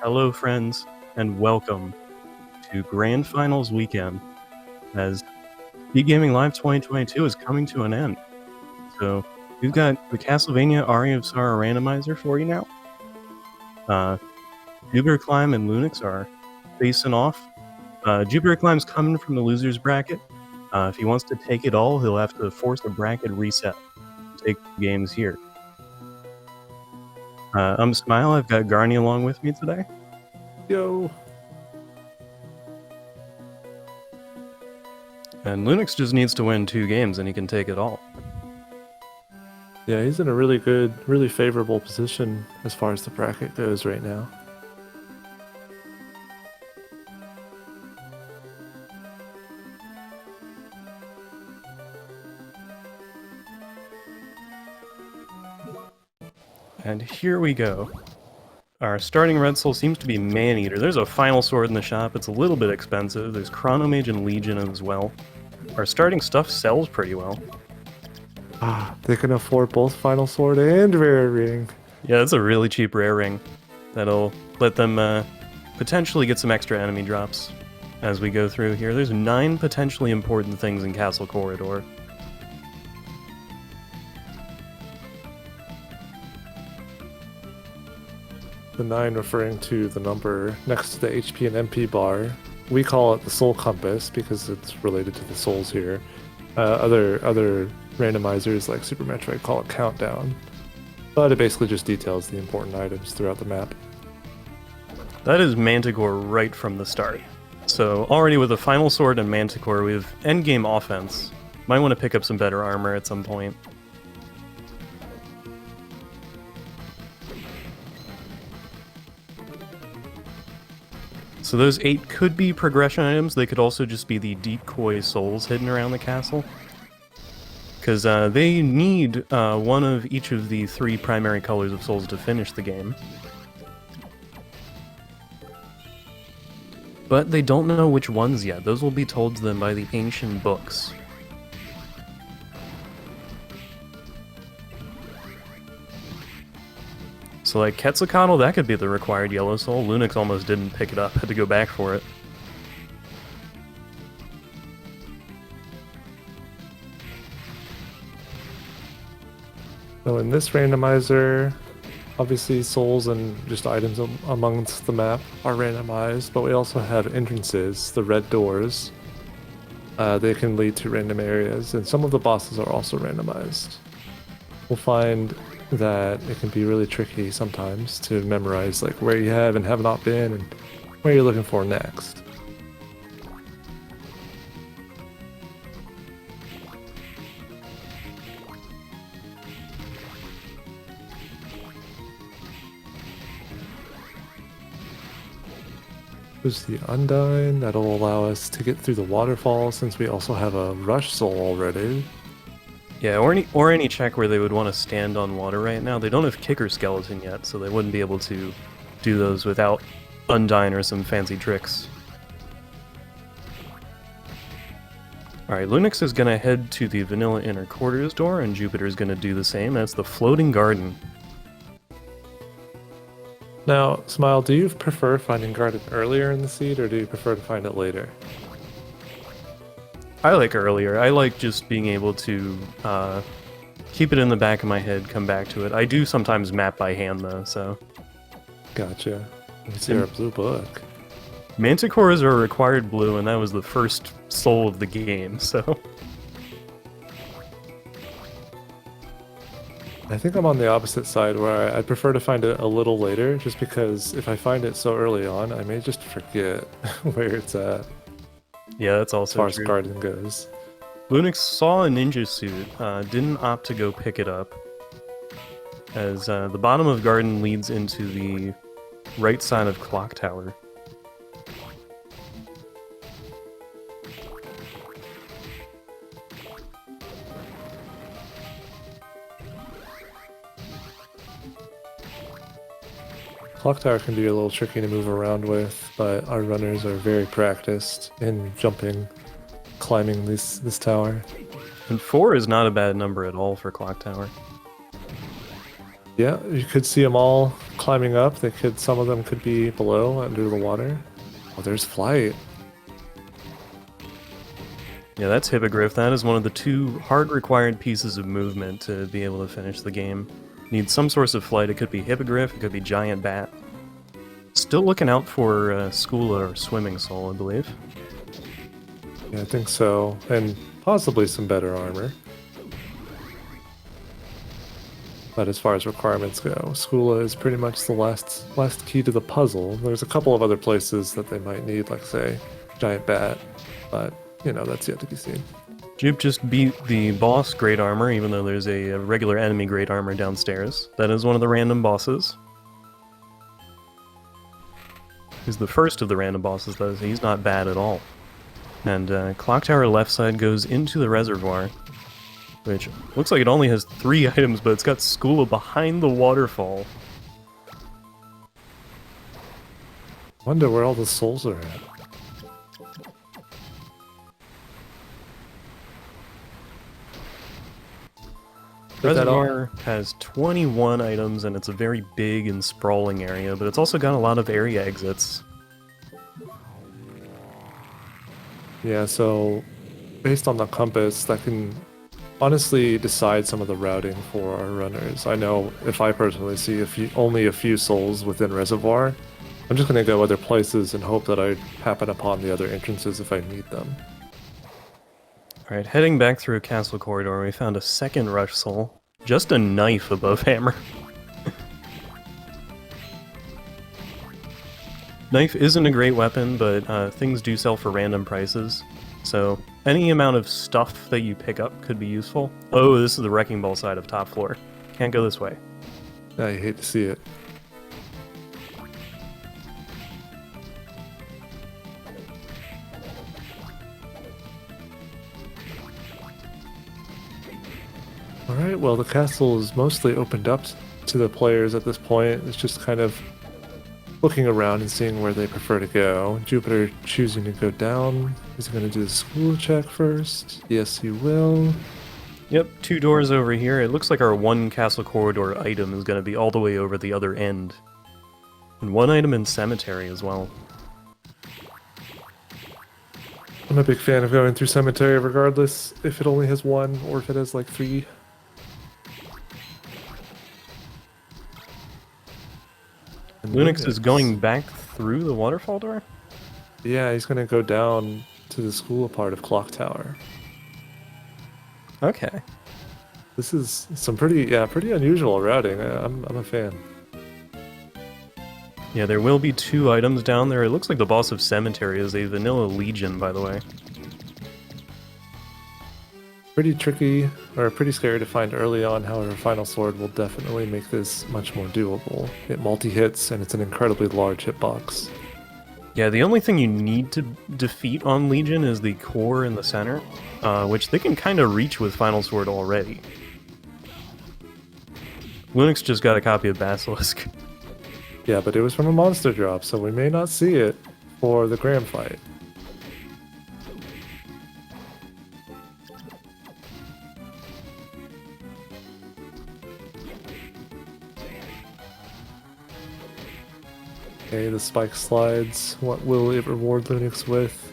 Hello, friends, and welcome to Grand Finals weekend as SpeedGaming Live 2022 is coming to an end. So we've got the Castlevania Aria of Sorrow randomizer for you now. JupiterClimb and Lunix are facing off. JupiterClimb's coming from the loser's bracket. If he wants to take it all, he'll have to force a bracket reset to take games here. I'm Smile. I've got Garni along with me today. Yo. And Lunix just needs to win 2 games and he can take it all. Yeah, he's in a really good, really favorable position as far as the bracket goes right now. And here we go. Our starting red soul seems to be Man-Eater. There's a final sword in the shop. It's a little bit expensive. There's Chronomage and Legion as well. Our starting stuff sells pretty well. They can afford both Final Sword and Rare Ring. Yeah, it's a really cheap rare ring. That'll let them potentially get some extra enemy drops as we go through here. There's 9 potentially important things in Castle Corridor. The 9 referring to the number next to the HP and MP bar. We call it the Soul Compass because it's related to the souls here. Other randomizers like Super Metroid call it Countdown. But it basically just details the important items throughout the map. That is Manticore right from the start. So already with a Final Sword and Manticore, we have endgame offense. Might want to pick up some better armor at some point. So those 8 could be progression items. They could also just be the decoy souls hidden around the castle. Because they need one of each of the 3 primary colors of souls to finish the game. But they don't know which ones yet. Those will be told to them by the ancient books. So like Quetzalcoatl, that could be the required yellow soul. Lunix almost didn't pick it up, had to go back for it. So in this randomizer, obviously souls and just items amongst the map are randomized, but we also have entrances, the red doors. They can lead to random areas, and some of the bosses are also randomized. We'll find that it can be really tricky sometimes to memorize like where you have and have not been and where you're looking for next. There's the Undyne, that'll allow us to get through the waterfall since we also have a Rush Soul already. Yeah, or any check where they would want to stand on water right now. They don't have Kicker Skeleton yet, so they wouldn't be able to do those without Undyne or some fancy tricks. Alright, Lunix is going to head to the Vanilla Inner Quarters door, and Jupiter is going to do the same. That's the Floating Garden. Now, Smile, do you prefer finding Garden earlier in the seed, or do you prefer to find it later? I like earlier. I like just being able to keep it in the back of my head, come back to it. I do sometimes map by hand, though, so... Gotcha. Let's see our blue book. Manticores are required blue, and that was the first soul of the game, so... I think I'm on the opposite side where I prefer to find it a little later, just because if I find it so early on, I may just forget where it's at. Yeah, that's also true. As far as Garden goes. Lunix saw a ninja suit, didn't opt to go pick it up, as the bottom of Garden leads into the right side of Clock Tower. Clock Tower can be a little tricky to move around with, but our runners are very practiced in jumping, climbing this tower. And 4 is not a bad number at all for Clock Tower. Yeah, you could see them all climbing up. Some of them could be below, under the water. Oh, there's flight. Yeah, that's Hippogriff. That is one of the 2 hard required pieces of movement to be able to finish the game. Need some source of flight. It could be Hippogriff, it could be Giant Bat. Still looking out for Skula or Swimming Soul, I believe. Yeah, I think so. And possibly some better armor. But as far as requirements go, Skula is pretty much the last key to the puzzle. There's a couple of other places that they might need, like, say, Giant Bat. But, you know, that's yet to be seen. Jupe just beat the boss Great Armor, even though there's a regular enemy Great Armor downstairs. That is one of the random bosses. He's the first of the random bosses, though, so he's not bad at all. And Clock Tower left side goes into the reservoir, which looks like it only has 3 items, but it's got Skula behind the waterfall. Wonder where all the souls are at. Reservoir has 21 items, and it's a very big and sprawling area, but it's also got a lot of area exits. Yeah, so based on the compass, that can honestly decide some of the routing for our runners. I know if I personally see only a few souls within Reservoir, I'm just going to go other places and hope that I happen upon the other entrances if I need them. Alright, heading back through a castle corridor, we found a second rush soul. Just a knife above hammer. Knife isn't a great weapon, but things do sell for random prices. So any amount of stuff that you pick up could be useful. Oh, this is the Wrecking Ball side of top floor. Can't go this way. I hate to see it. Alright, well the castle is mostly opened up to the players at this point. It's just kind of looking around and seeing where they prefer to go. Jupiter choosing to go down. Is he going to do the school check first? Yes, he will. Yep, 2 doors over here. It looks like our 1 castle corridor item is going to be all the way over the other end. And 1 item in cemetery as well. I'm a big fan of going through cemetery regardless if it only has 1 or if it has like 3. Lunix is going back through the waterfall door? Yeah, he's going to go down to the school part of Clock Tower. Okay. This is some pretty unusual routing. I'm a fan. Yeah, there will be 2 items down there. It looks like the boss of Cemetery is a vanilla legion, by the way. Pretty tricky, or pretty scary to find early on, however Final Sword will definitely make this much more doable. It multi-hits, and it's an incredibly large hitbox. Yeah, the only thing you need to defeat on Legion is the core in the center, which they can kind of reach with Final Sword already. Lunix just got a copy of Basilisk. Yeah, but it was from a monster drop, so we may not see it for the grand fight. Okay, the spike slides. What will it reward Lunix with?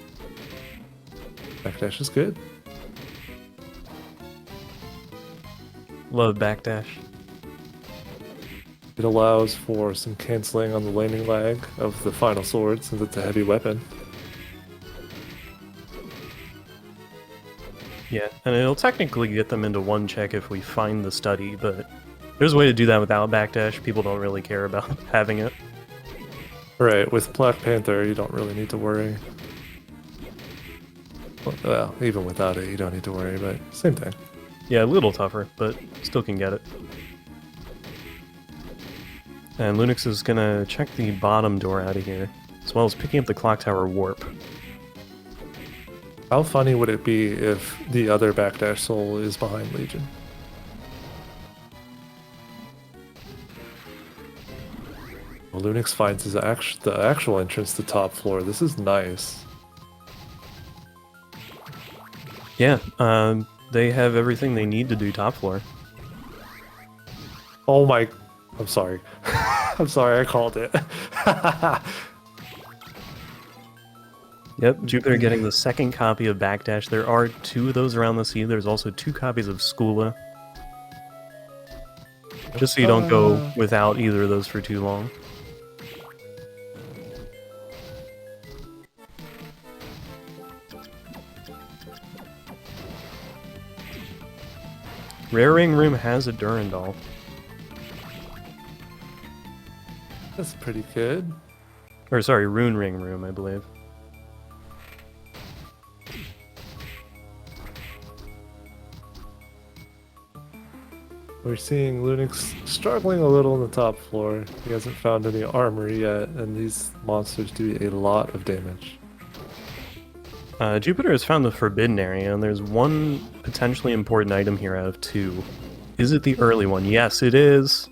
Backdash is good. Love backdash. It allows for some canceling on the laning lag of the final sword since it's a heavy weapon. Yeah, and it'll technically get them into 1 check if we find the study, but there's a way to do that without backdash. People don't really care about having it. Right, with Black Panther, you don't really need to worry. Well, even without it, you don't need to worry, but same thing. Yeah, a little tougher, but still can get it. And Lunix is gonna check the bottom door out of here, as well as picking up the Clock Tower warp. How funny would it be if the other backdash soul is behind Legion? Well, Lunix finds the actual entrance to top floor. This is nice. Yeah, they have everything they need to do top floor. Oh my... I'm sorry. I'm sorry, I called it. Yep, Jupiter getting the second copy of Backdash. There are 2 of those around the sea. There's also 2 copies of Skula. Just so you don't go without either of those for too long. Rare Ring Room has a Durandal. That's pretty good. Or sorry, Rune Ring Room, I believe. We're seeing Lunix struggling a little on the top floor. He hasn't found any armor yet, and these monsters do a lot of damage. Jupiter has found the Forbidden Area, and there's 1 potentially important item here out of 2. Is it the early one? Yes, it is!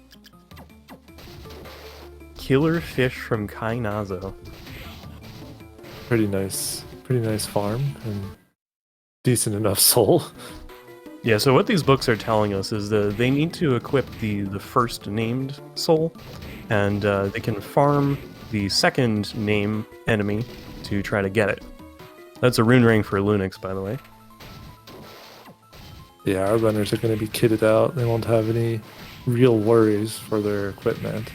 Killer Fish from Kainazo. Pretty nice farm, and decent enough soul. Yeah, so what these books are telling us is that they need to equip the first named soul, and they can farm the second name enemy to try to get it. That's a rune ring for Lunix, by the way. Yeah, our runners are going to be kitted out. They won't have any real worries for their equipment.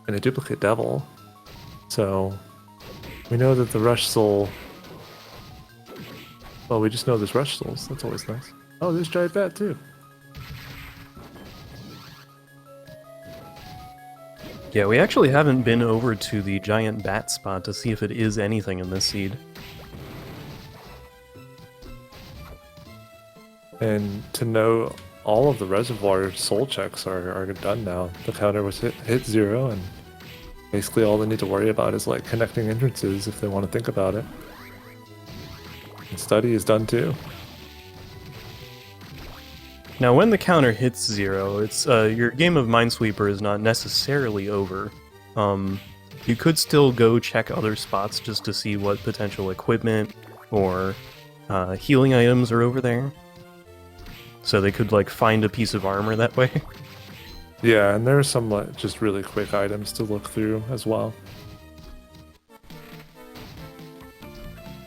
And a duplicate devil. So, we know that the rush soul... Well, we just know there's rush souls. That's always nice. Oh, there's giant bat too. Yeah, we actually haven't been over to the giant bat spot to see if it is anything in this seed. And to know all of the reservoir soul checks are done now. The counter was hit 0, and basically all they need to worry about is like connecting entrances if they want to think about it. And study is done too. Now, when the counter hits 0, it's your game of Minesweeper is not necessarily over. You could still go check other spots just to see what potential equipment or healing items are over there. So they could like find a piece of armor that way. Yeah, and there are some like just really quick items to look through as well.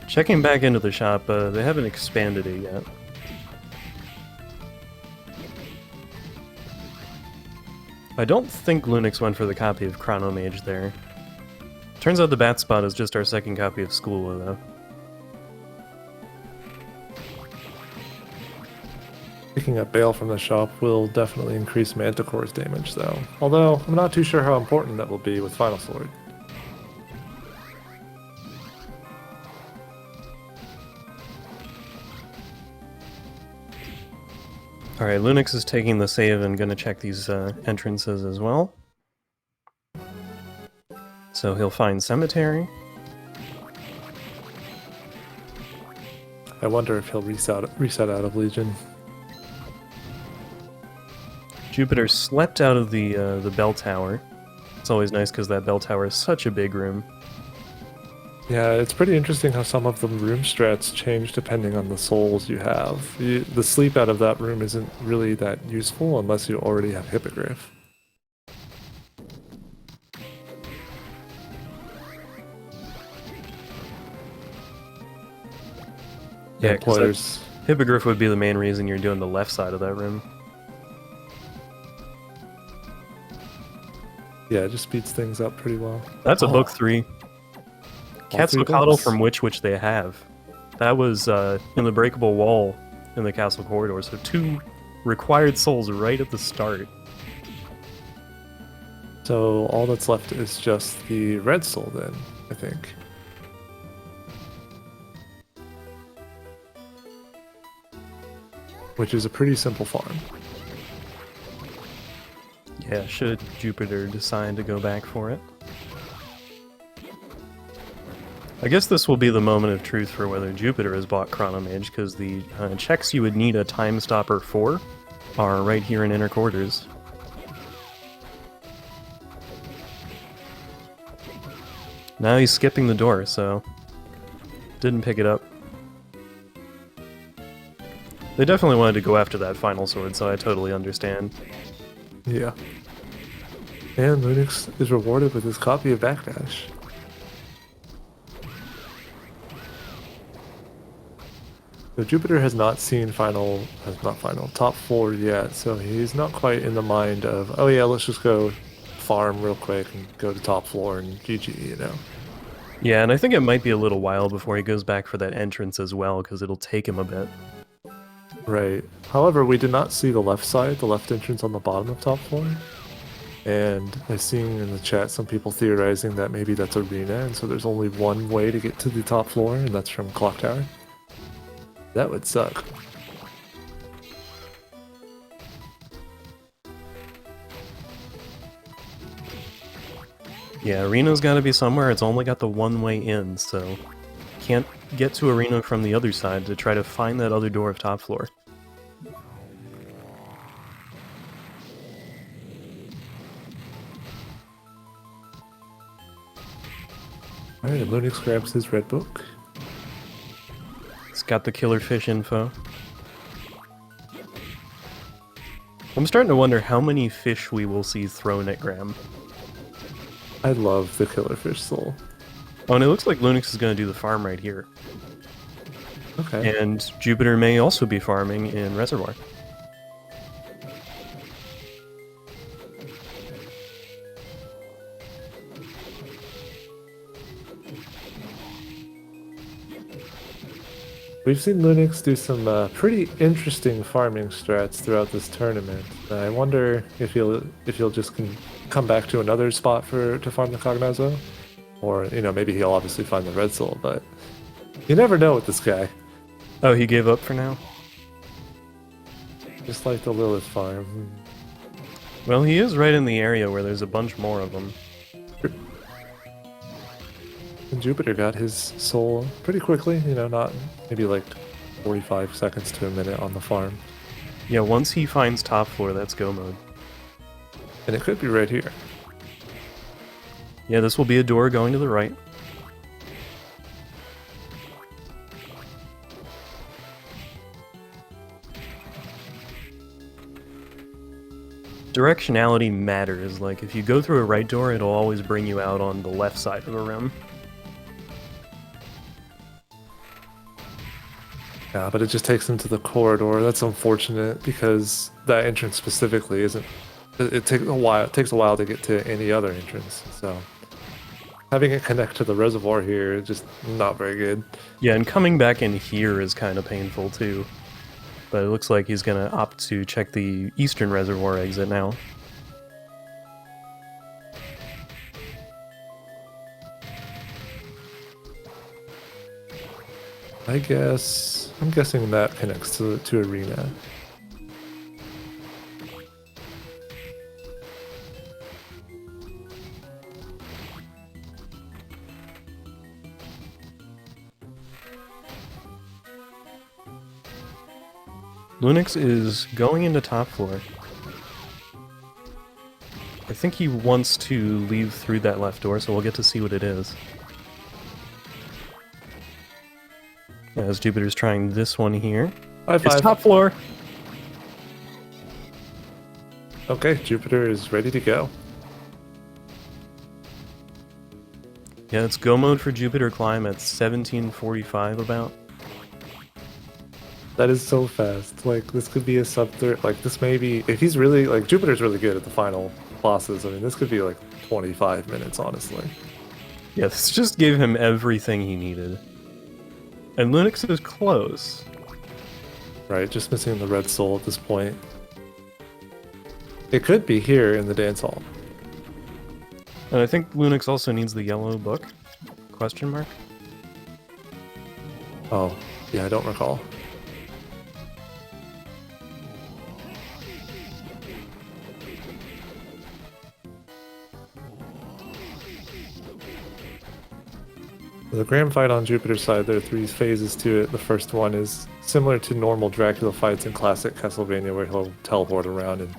Checking back into the shop, they haven't expanded it yet. I don't think Lunix went for the copy of Chronomage there. Turns out the bat spot is just our second copy of Skula, though. Picking up Bale from the shop will definitely increase Manticore's damage, though. Although, I'm not too sure how important that will be with Final Sword. Alright, Lunix is taking the save and gonna check these entrances as well. So he'll find Cemetery. I wonder if he'll reset out of Legion. Jupiter slept out of the bell tower. It's always nice because that bell tower is such a big room. Yeah, it's pretty interesting how some of the room strats change depending on the souls you have. The sleep out of that room isn't really that useful unless you already have Hippogriff. Yeah, players. Hippogriff would be the main reason you're doing the left side of that room. Yeah, it just speeds things up pretty well. That's a book 3. Quetzalcoatl from which they have. That was in the breakable wall in the castle corridor, so 2 required souls right at the start. So all that's left is just the red soul then, I think. Which is a pretty simple farm. Yeah, should Jupiter decide to go back for it. I guess this will be the moment of truth for whether Jupiter has bought Chronomage, because the checks you would need a time stopper for are right here in inner quarters. Now he's skipping the door, so didn't pick it up. They definitely wanted to go after that final sword, so I totally understand. Yeah. And Lunix is rewarded with his copy of Backdash. So Jupiter has not seen top floor yet, so he's not quite in the mind of, oh yeah, let's just go farm real quick and go to top floor and GG, you know. Yeah, and I think it might be a little while before he goes back for that entrance as well, because it'll take him a bit. Right. However, we did not see the left side, the left entrance on the bottom of top floor. And I've seen in the chat some people theorizing that maybe that's arena, and so there's only one way to get to the top floor, and that's from Clock Tower. That would suck. Yeah, arena's gotta be somewhere. It's only got the one way in, so can't get to arena from the other side to try to find that other door of top floor. Alright, Lunix grabs his red book. It's got the killer fish info. I'm starting to wonder how many fish we will see thrown at Graham. I love the killer fish soul. Oh, and it looks like Lunix is going to do the farm right here. Okay. And Jupiter may also be farming in Reservoir. We've seen Lunix do some pretty interesting farming strats throughout this tournament. I wonder if he'll just come back to another spot to farm the Cognazo, or maybe he'll obviously find the red soul, but you never know with this guy. Oh, he gave up for now? Just like the Lilith farm. Well, he is right in the area where there's a bunch more of them. And Jupiter got his soul pretty quickly, not maybe like 45 seconds to a minute on the farm. Yeah, once he finds top floor, that's go mode. And it could be right here. Yeah, this will be a door going to the right. Directionality matters. Like, if you go through a right door, it'll always bring you out on the left side of a room. Yeah, but it just takes him to the corridor. That's unfortunate because that entrance specifically isn't. It takes a while. It takes a while to get to any other entrance. So having it connect to the reservoir here is just not very good. Yeah, and coming back in here is kind of painful too. But it looks like he's gonna opt to check the eastern reservoir exit now. I'm guessing that connects to arena. Lunix is going into top floor. I think he wants to leave through that left door, so we'll get to see what it is. As Jupiter's trying this one here. High five. It's top floor! Okay, Jupiter is ready to go. Yeah, it's go mode for JupiterClimb at 17:45 about. That is so fast. Like, this could be a sub-third. Like, this may be... If he's really... Like, Jupiter's really good at the final bosses. I mean, this could be, like, 25 minutes, honestly. Yeah, this just gave him everything he needed. And Lunix is close. Right, just missing the red soul at this point. It could be here in the dance hall. And I think Lunix also needs the yellow book? Question mark? Oh, yeah, I don't recall. The grand fight on Jupiter's side, there are 3 phases to it. The first one is similar to normal Dracula fights in classic Castlevania, where he'll teleport around and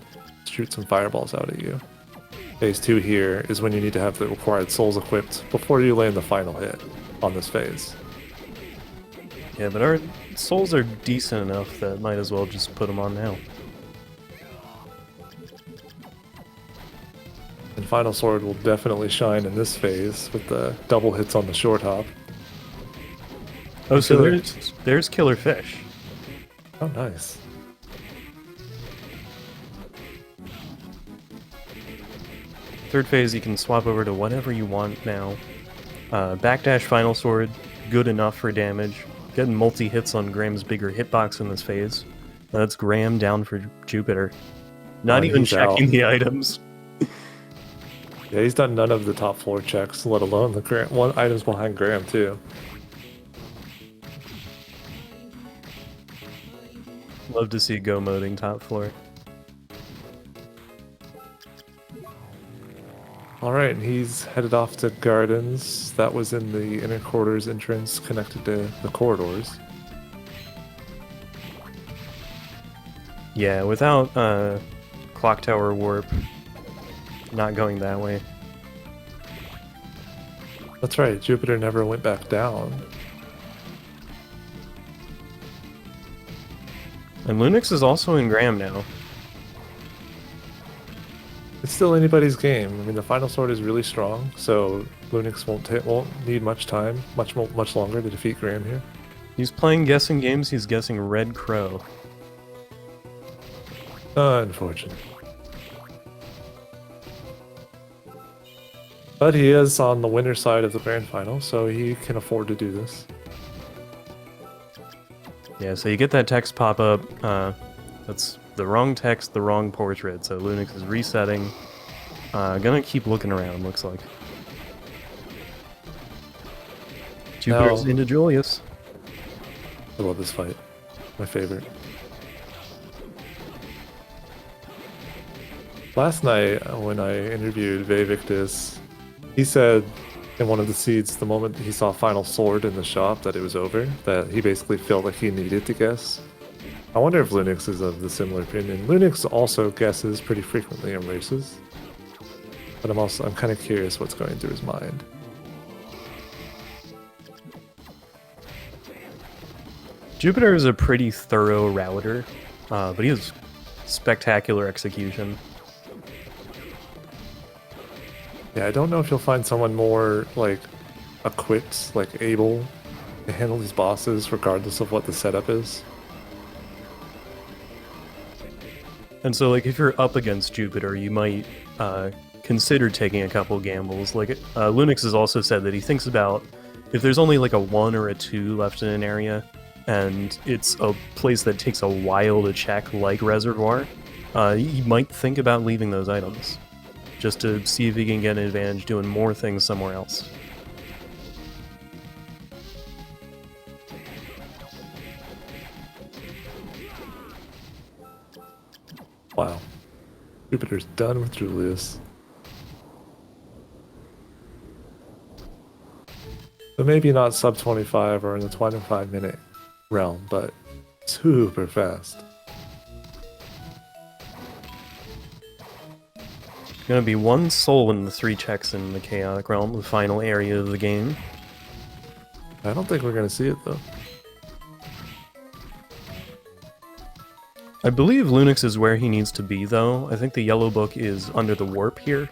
shoot some fireballs out at you. Phase 2 here is when you need to have the required souls equipped before you land the final hit on this phase. Yeah, but our souls are decent enough that might as well just put them on now. And Final Sword will definitely shine in this phase with the double hits on the short hop. Oh, so Killer- there's Killer Fish. Oh, nice. Third phase, you can swap over to whatever you want now. Backdash Final Sword, good enough for damage. Getting multi-hits on Graham's bigger hitbox in this phase. That's Graham down for Jupiter. Not even he's checking out. the items. Yeah, he's done none of the top floor checks, let alone the items behind Graham, too. Love to see go moding top floor. Alright, and he's headed off to Gardens. That was in the inner quarters entrance connected to the corridors. Yeah, without Clock Tower Warp, not going that way. That's right, Jupiter never went back down. And Lunix is also in Graham now. It's still anybody's game. I mean, the Final Sword is really strong, so Lunix won't need much time, much longer to defeat Graham here. He's playing guessing games, he's guessing Red Crow. Unfortunate. But he is on the winner's side of the grand final, so he can afford to do this. Yeah, so you get that text pop up. That's the wrong text, the wrong portrait. So Lunix is resetting. Gonna keep looking around, looks like. Jupiter's into Julius. I love this fight. My favorite. Last night, when I interviewed Vevictus, he said in one of the seeds, the moment he saw Final Sword in the shop, that it was over, that he basically felt like he needed to guess. I wonder if Lunix is of the similar opinion. Lunix also guesses pretty frequently in races, but I'm kind of curious what's going through his mind. Jupiter is a pretty thorough router, but he has spectacular execution. Yeah, I don't know if you'll find someone more, like, equipped, like, able to handle these bosses regardless of what the setup is. And so, like, if you're up against Jupiter, you might consider taking a couple gambles. Like, Lunix has also said that he thinks about if there's only like a 1 or a 2 left in an area, and it's a place that takes a while to check, like Reservoir, he might think about leaving those items, just to see if he can get an advantage doing more things somewhere else. Wow. Jupiter's done with Julius. So maybe not sub 25 or in the 25-minute realm, but super fast. Gonna be 1 soul in the 3 checks in the Chaotic Realm, the final area of the game. I don't think we're going to see it, though. I believe Lunix is where he needs to be, though. I think the yellow book is under the warp here.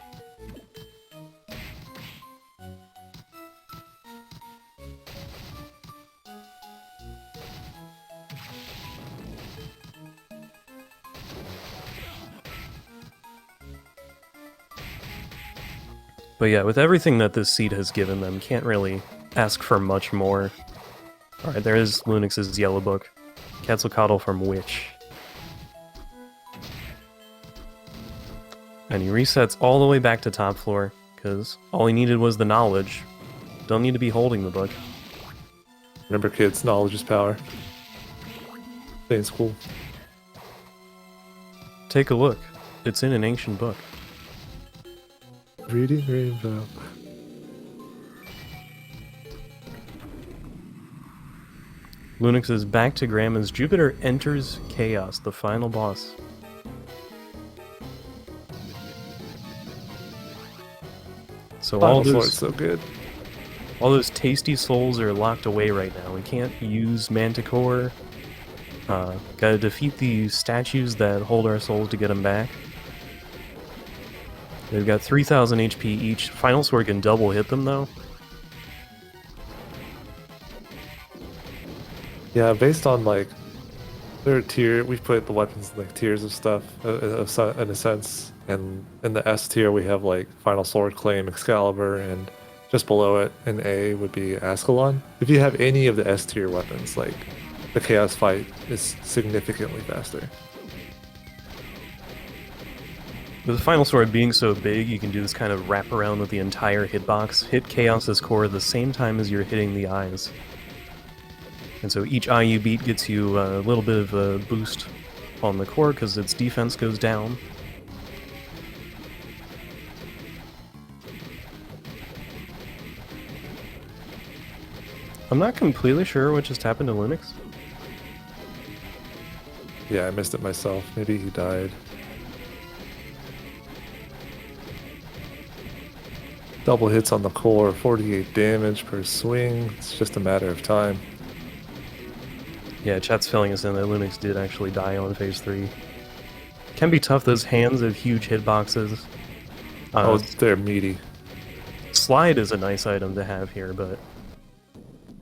But yeah, with everything that this seed has given them, can't really ask for much more. Alright, there is Lunix's yellow book. Quetzalcoatl from Witch. And he resets all the way back to top floor, because all he needed was the knowledge. Don't need to be holding the book. Remember, kids, knowledge is power. Stay in school. Take a look. It's in an ancient book. Reading Rainbow. Lunix is back to Graham as Jupiter enters Chaos, the final boss. So Final Sword's so good. all those tasty souls are locked away right now. We can't use Manticore. Gotta defeat the statues that hold our souls to get them back. They've got 3,000 HP each. Final Sword can double hit them though. Yeah, based on like their tier, we've put the weapons in like tiers of stuff in a sense. And in the S tier, we have like Final Sword, Claim, Excalibur, and just below it in A would be Ascalon. If you have any of the S tier weapons, like the Chaos fight is significantly faster. With the Final Sword being so big, you can do this kind of wrap around with the entire hitbox. Hit Chaos's core at the same time as you're hitting the eyes. And so each eye you beat gets you a little bit of a boost on the core because its defense goes down. I'm not completely sure what just happened to Lunix. Yeah, I missed it myself. Maybe he died. Double hits on the core, 48 damage per swing. It's just a matter of time. Yeah, chat's filling us in that Lunix did actually die on phase 3. Can be tough, those hands have huge hitboxes. Oh, they're meaty. Slide is a nice item to have here, but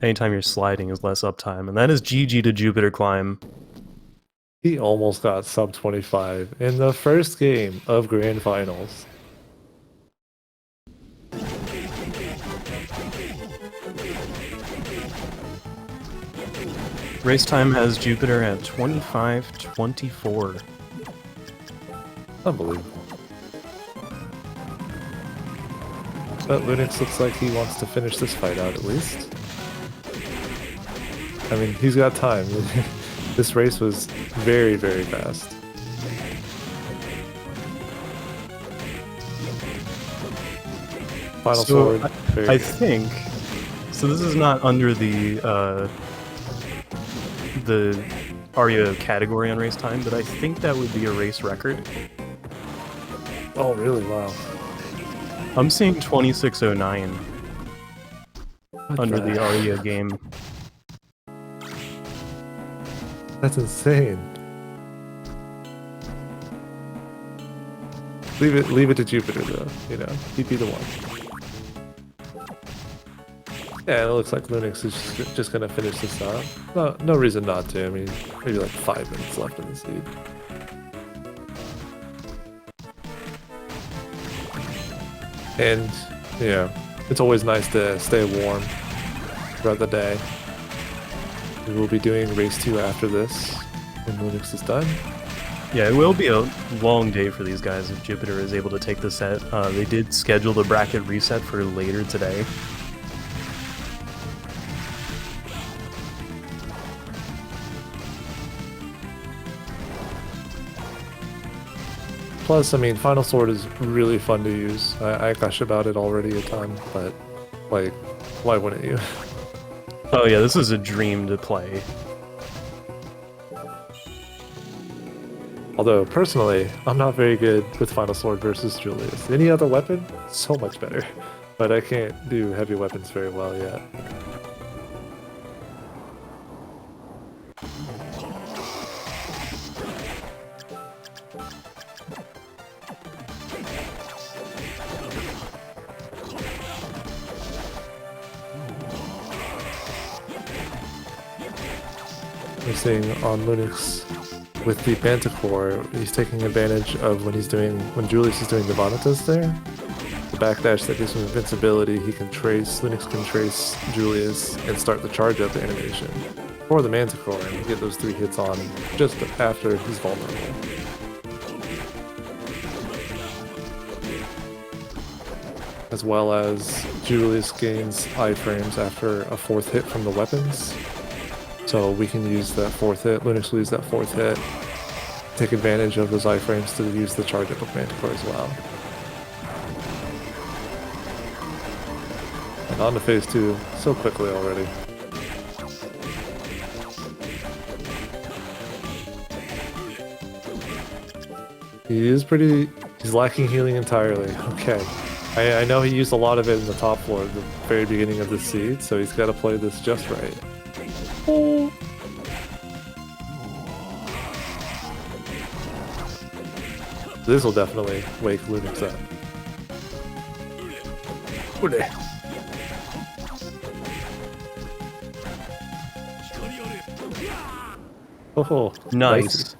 anytime you're sliding is less uptime, and that is GG to JupiterClimb. He almost got sub 25 in the first game of Grand Finals. Race time has Jupiter at 25-24. Unbelievable. But Lunix looks like he wants to finish this fight out at least. I mean, he's got time. This race was very, very fast. Final sword. I think so. This is not under the Aria category on race time, but I think that would be a race record. Oh, really? Wow. I'm seeing 2609 under the Aria game. That's insane. Leave it to Jupiter though, you know. He'd be the one. Yeah, it looks like Lunix is just gonna finish this out. No reason not to. I mean, maybe like 5 minutes left in the seed. And yeah, it's always nice to stay warm throughout the day. We will be doing race 2 after this when Lunix is done. Yeah, it will be a long day for these guys if Jupiter is able to take the set. They did schedule the bracket reset for later today. Plus, I mean, Final Sword is really fun to use. I gush about it already a ton, but like, why wouldn't you? Oh yeah, this is a dream to play. Although, personally, I'm not very good with Final Sword versus Julius. Any other weapon? So much better. But I can't do heavy weapons very well yet. We're seeing on Lunix with the Manticore, he's taking advantage of when Julius is doing the Vanitas there. The backdash that gives him invincibility, Lunix can trace Julius and start the charge up animation for the Manticore and get those 3 hits on just after he's vulnerable. As well as Julius gains iframes after a 4th hit from the weapons. So we can use that 4th hit, Lunix will use that 4th hit, take advantage of those iframes to use the charge up of Manticore as well. And on to phase 2, so quickly already. He's lacking healing entirely, okay. I know he used a lot of it in the top floor at the very beginning of the seed, so he's got to play this just right. Oh. This will definitely wake Lunix up. Ule. Oh, Nice.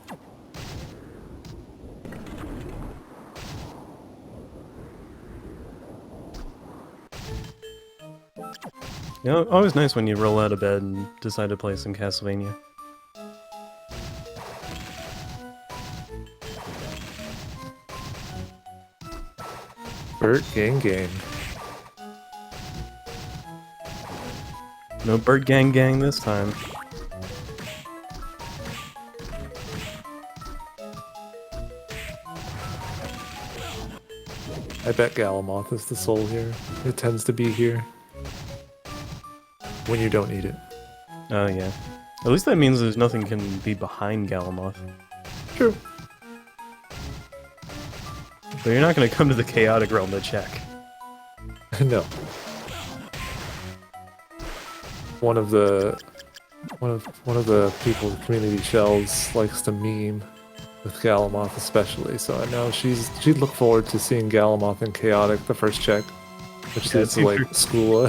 You know, always nice when you roll out of bed and decide to play some Castlevania. Bert Gang. No Bird Gang this time. I bet Galamoth is the soul here. It tends to be here when you don't need it. Oh yeah. At least that means there's nothing can be behind Galamoth. True. But you're not gonna come to the Chaotic Realm to check. No. One of the people in community shells likes to meme with Galamoth especially, so I know she'd look forward to seeing Galamoth and Chaotic the first check, which Yeah, is to like school.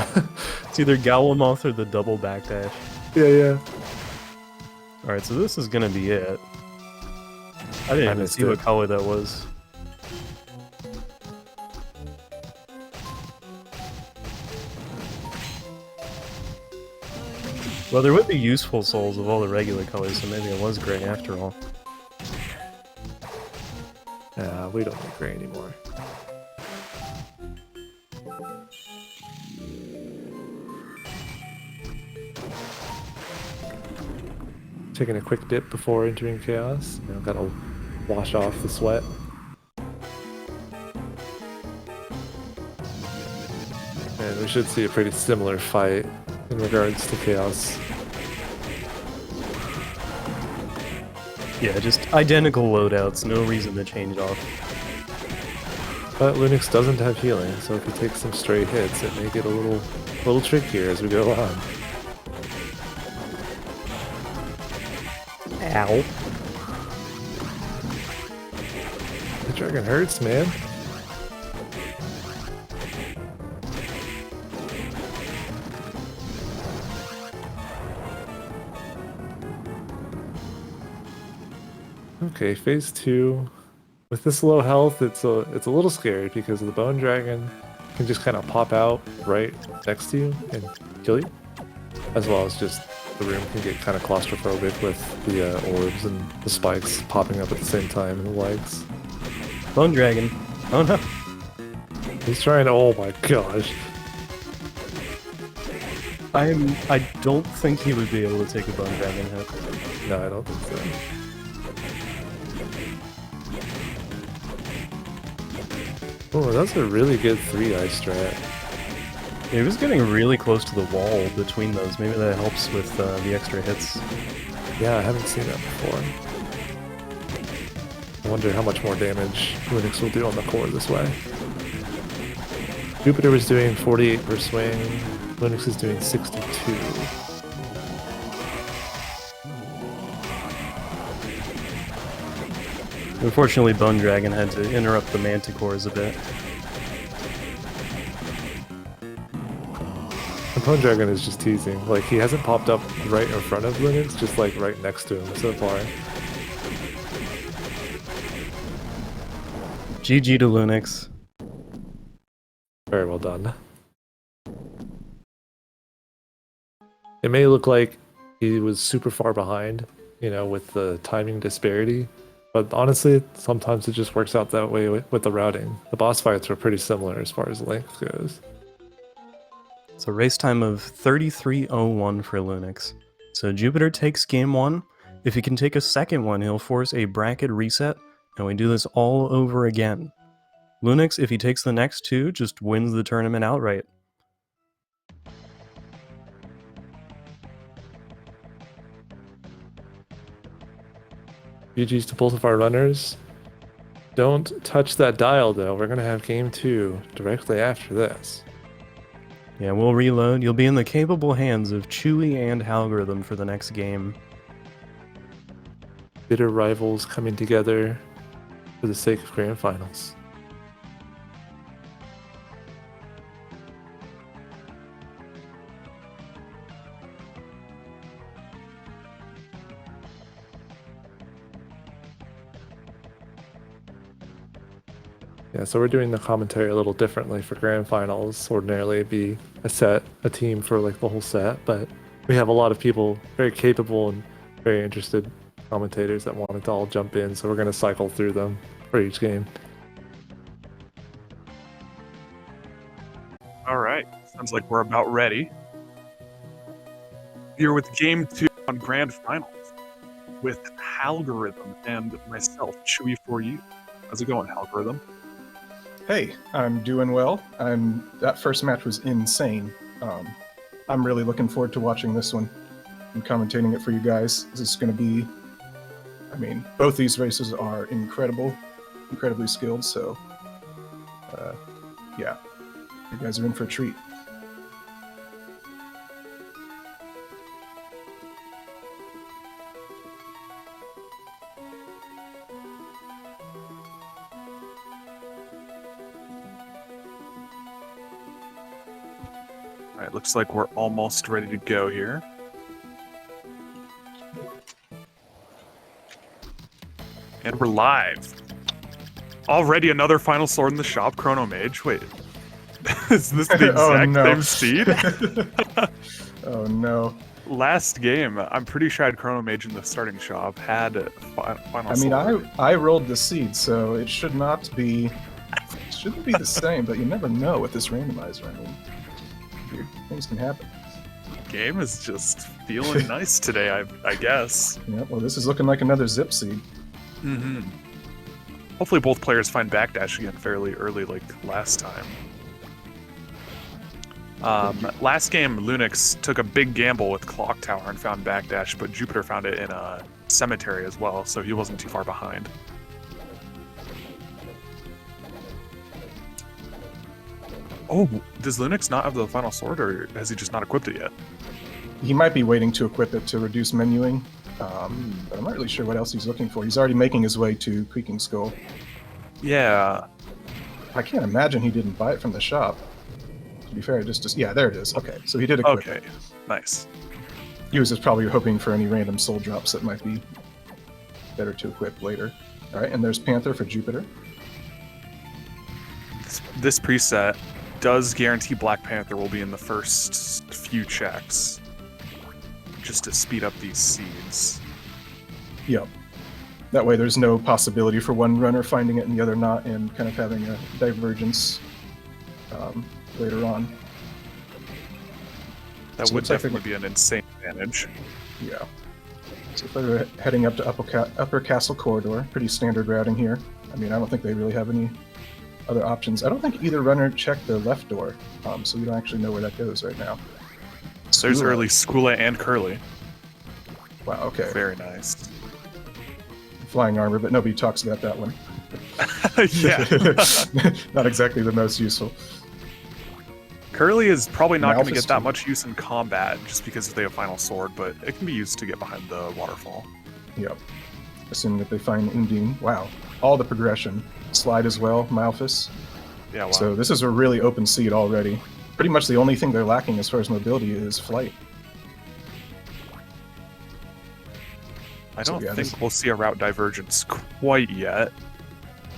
It's either Galamoth or the double backdash. Yeah. Alright, so this is gonna be it. I didn't even see what color that was. Well, there would be useful souls of all the regular colors, so maybe it was gray after all. Yeah, we don't need gray anymore. Taking a quick dip before entering Chaos. You know, gotta wash off the sweat. And we should see a pretty similar fight in regards to Chaos. Yeah, just identical loadouts, no reason to change off. But Lunix doesn't have healing, so if he takes some stray hits, it may get a little trickier as we go on. Ow. The dragon hurts, man. Okay, phase 2. With this low health, it's a little scary because the bone dragon can just kind of pop out right next to you and kill you, as well as just the room can get kind of claustrophobic with the orbs and the spikes popping up at the same time in the legs. Bone Dragon. Oh no. He's trying to. Oh my gosh. I don't think he would be able to take a Bone Dragon hit. No, I don't think so. Oh, that's a really good 3-eye strat. He was getting really close to the wall between those. Maybe that helps with the extra hits. Yeah, I haven't seen that before. I wonder how much more damage Lunix will do on the core this way. Jupiter was doing 48 per swing. Lunix is doing 62. Unfortunately, Bone Dragon had to interrupt the Manticores a bit. The Bone Dragon is just teasing. Like, he hasn't popped up right in front of Lunix, just like right next to him so far. GG to Lunix. Very well done. It may look like he was super far behind, you know, with the timing disparity, but honestly, sometimes it just works out that way with the routing. The boss fights were pretty similar as far as length goes. It's a race time of 33:01 for Lunix. So Jupiter takes game 1. If he can take a second one, he'll force a bracket reset, and we do this all over again. Lunix, if he takes the next 2, just wins the tournament outright. GG's to both of our runners. Don't touch that dial though, we're gonna have game 2 directly after this. Yeah, we'll reload. You'll be in the capable hands of Chewy and Algorithm for the next game. Bitter rivals coming together for the sake of grand finals. Yeah, so we're doing the commentary a little differently for grand finals. Ordinarily, it'd be a team for like the whole set, but we have a lot of people, very capable and very interested commentators that wanted to all jump in, so we're going to cycle through them for each game. All right, sounds like we're about ready. Here with Game 2 on Grand Finals with Algorithm and myself, Chewy for you. How's it going, Algorithm? Hey, I'm doing well. That first match was insane. I'm really looking forward to watching this one and commentating it for you guys. This is going to be, I mean, both these races are incredibly skilled, so yeah, you guys are in for a treat. All right, looks like we're almost ready to go here. And we're live. Already another final sword in the shop, Chrono Mage. Wait, is this the exact same seed? Oh no. Last game, I'm pretty sure I had Chrono Mage in the starting shop, had a final sword. I mean, I rolled the seed, so it shouldn't be the same, but you never know with this randomizer. I mean, weird things can happen. Game is just feeling nice today, I guess. Yeah, well, this is looking like another zip seed. Mm-hmm. Hopefully both players find backdash again fairly early like last time. Last game, Lunix took a big gamble with Clock Tower and found backdash, but Jupiter found it in a cemetery as well, so he wasn't too far behind. Oh, does Lunix not have the final sword, or has he just not equipped it yet? He might be waiting to equip it to reduce menuing, but I'm not really sure what else he's looking for. He's already making his way to Creaking Skull. Yeah. I can't imagine he didn't buy it from the shop. To be fair, yeah, there it is. Okay, so he did equip it. Nice. He was just probably hoping for any random soul drops that might be better to equip later. All right, and there's Panther for Jupiter. This preset does guarantee Black Panther will be in the first few checks, just to speed up these seeds. Yep. That way there's no possibility for one runner finding it and the other not, and kind of having a divergence later on. That would definitely be an insane advantage. Yeah. So if they're heading up to Upper Castle Corridor, pretty standard routing here. I mean, I don't think they really have any other options. I don't think either runner checked the left door, so we don't actually know where that goes right now. There's early Skula and Curly. Wow, okay. Very nice. Flying armor, but nobody talks about that one. Yeah. Not exactly the most useful. Curly is probably not going to get that much use in combat just because they have final sword, but it can be used to get behind the waterfall. Yep. Assuming that they find Undine. Wow. All the progression. Slide as well, Malphus. Yeah, wow. So this is a really open seed already. Pretty much the only thing they're lacking as far as mobility is flight. I don't think we'll see a route divergence quite yet,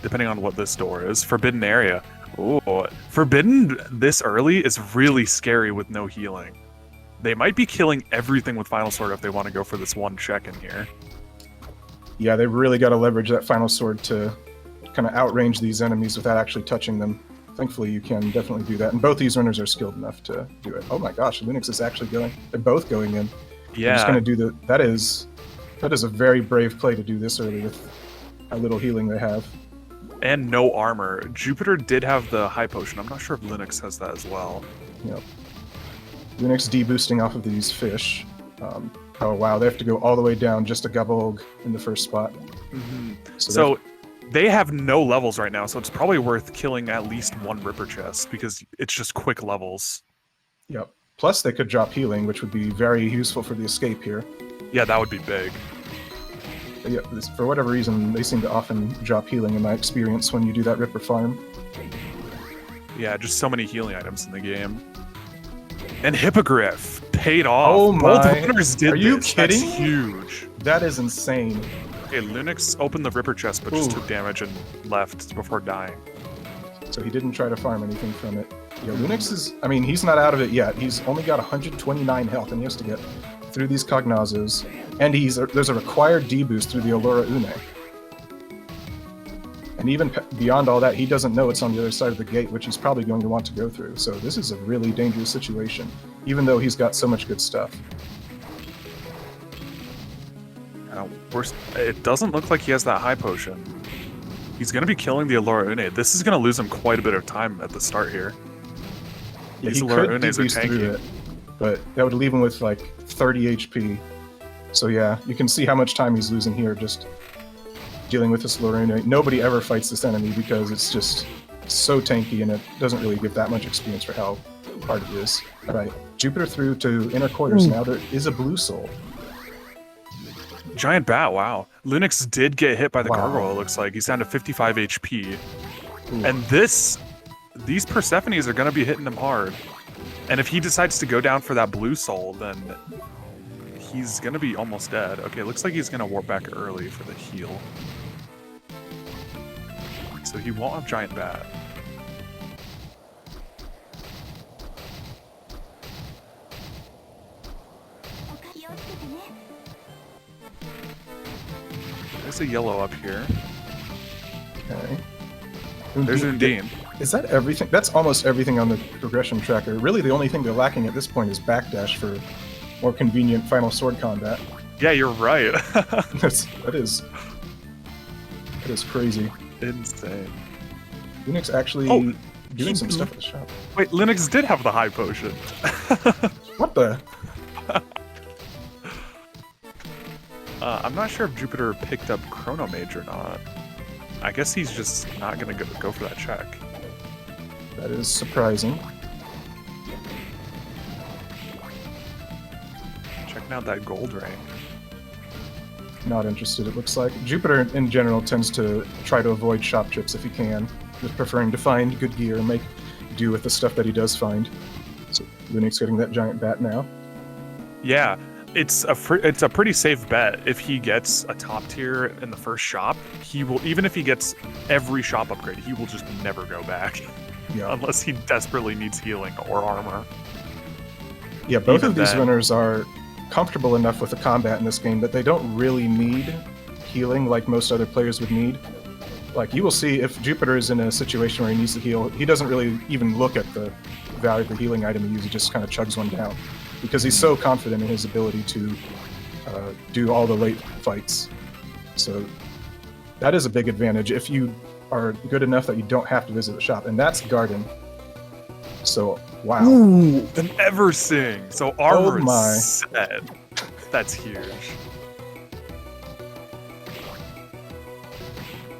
depending on what this door is. Forbidden area. Ooh, Forbidden this early is really scary with no healing. They might be killing everything with Final Sword if they want to go for this one check in here. Yeah, they really got to leverage that Final Sword to kind of outrange these enemies without actually touching them. Thankfully, you can definitely do that, and both these runners are skilled enough to do it. Oh my gosh, Lunix is actually going. They're both going in. Yeah. I'm just going to do that is a very brave play to do this early with how little healing they have. And no armor. Jupiter did have the high potion. I'm not sure if Lunix has that as well. Yep. Lunix deboosting off of these fish. Oh wow, they have to go all the way down just to Gabolg in the first spot. Mm-hmm. So they have no levels right now, so it's probably worth killing at least one Ripper chest because it's just quick levels. Yep. Plus they could drop healing, which would be very useful for the escape here. Yeah, that would be big. But yeah, for whatever reason, they seem to often drop healing in my experience when you do that Ripper farm. Yeah, just so many healing items in the game. And Hippogriff paid off. Oh my! Both runners did. Are you this. kidding? That's huge. That is insane. Okay, Lunix opened the Ripper chest, but just took damage and left before dying. So he didn't try to farm anything from it. Yeah, Lunix is, I mean, he's not out of it yet. He's only got 129 health, and he has to get through these Cognazos. And there's a required D-boost through the Allura Une. And even beyond all that, he doesn't know it's on the other side of the gate, which he's probably going to want to go through. So this is a really dangerous situation, even though he's got so much good stuff. It doesn't look like he has that high potion. He's going to be killing the Allura Une. This is going to lose him quite a bit of time at the start here. Yeah, These he Allura could Unes are D-boost through tanky. it, but that would leave him with like 30 HP. So yeah, you can see how much time he's losing here just dealing with this Allura Une. Nobody ever fights this enemy because it's just so tanky and it doesn't really give that much experience for how hard it is. All right, Jupiter through to inner quarters now. There is a blue soul. Giant bat, wow. Lunix did get hit by the Wow. gargoyle, it looks like. He's down to 55 HP. Ooh. And these Persephones are going to be hitting him hard. And if he decides to go down for that blue soul, then he's going to be almost dead. Okay, looks like he's going to warp back early for the heal. So he won't have Giant Bat. There's a yellow up here. Okay. There's Undine. Is that everything? That's almost everything on the progression tracker. Really, the only thing they're lacking at this point is backdash for more convenient final sword combat. Yeah, you're right. That is crazy. Insane. Lunix actually Oh, doing some stuff at the shop. Wait, Lunix did have the high potion. What the? I'm not sure if Jupiter picked up Chrono Mage or not. I guess he's just not gonna go for that check. That is surprising. Checking out that gold ring. Not interested, it looks like. Jupiter, in general, tends to try to avoid shop trips if he can, just preferring to find good gear and make do with the stuff that he does find. So Lunix getting that giant bat now. Yeah, it's a pretty safe bet. If he gets a top tier in the first shop, he will, even if he gets every shop upgrade, he will just never go back. Yeah. Unless he desperately needs healing or armor. Yeah, both Even of these then- runners are comfortable enough with the combat in this game that they don't really need healing like most other players would need. Like, you will see if Jupiter is in a situation where he needs to heal, he doesn't really even look at the value of the healing item he uses, he just kind of chugs one down. Because he's so confident in his ability to do all the late fights. So that is a big advantage if you are good enough that you don't have to visit the shop. And that's Garden. So, wow. Ooh, an Eversing. So armor Oh my. is set. That's huge.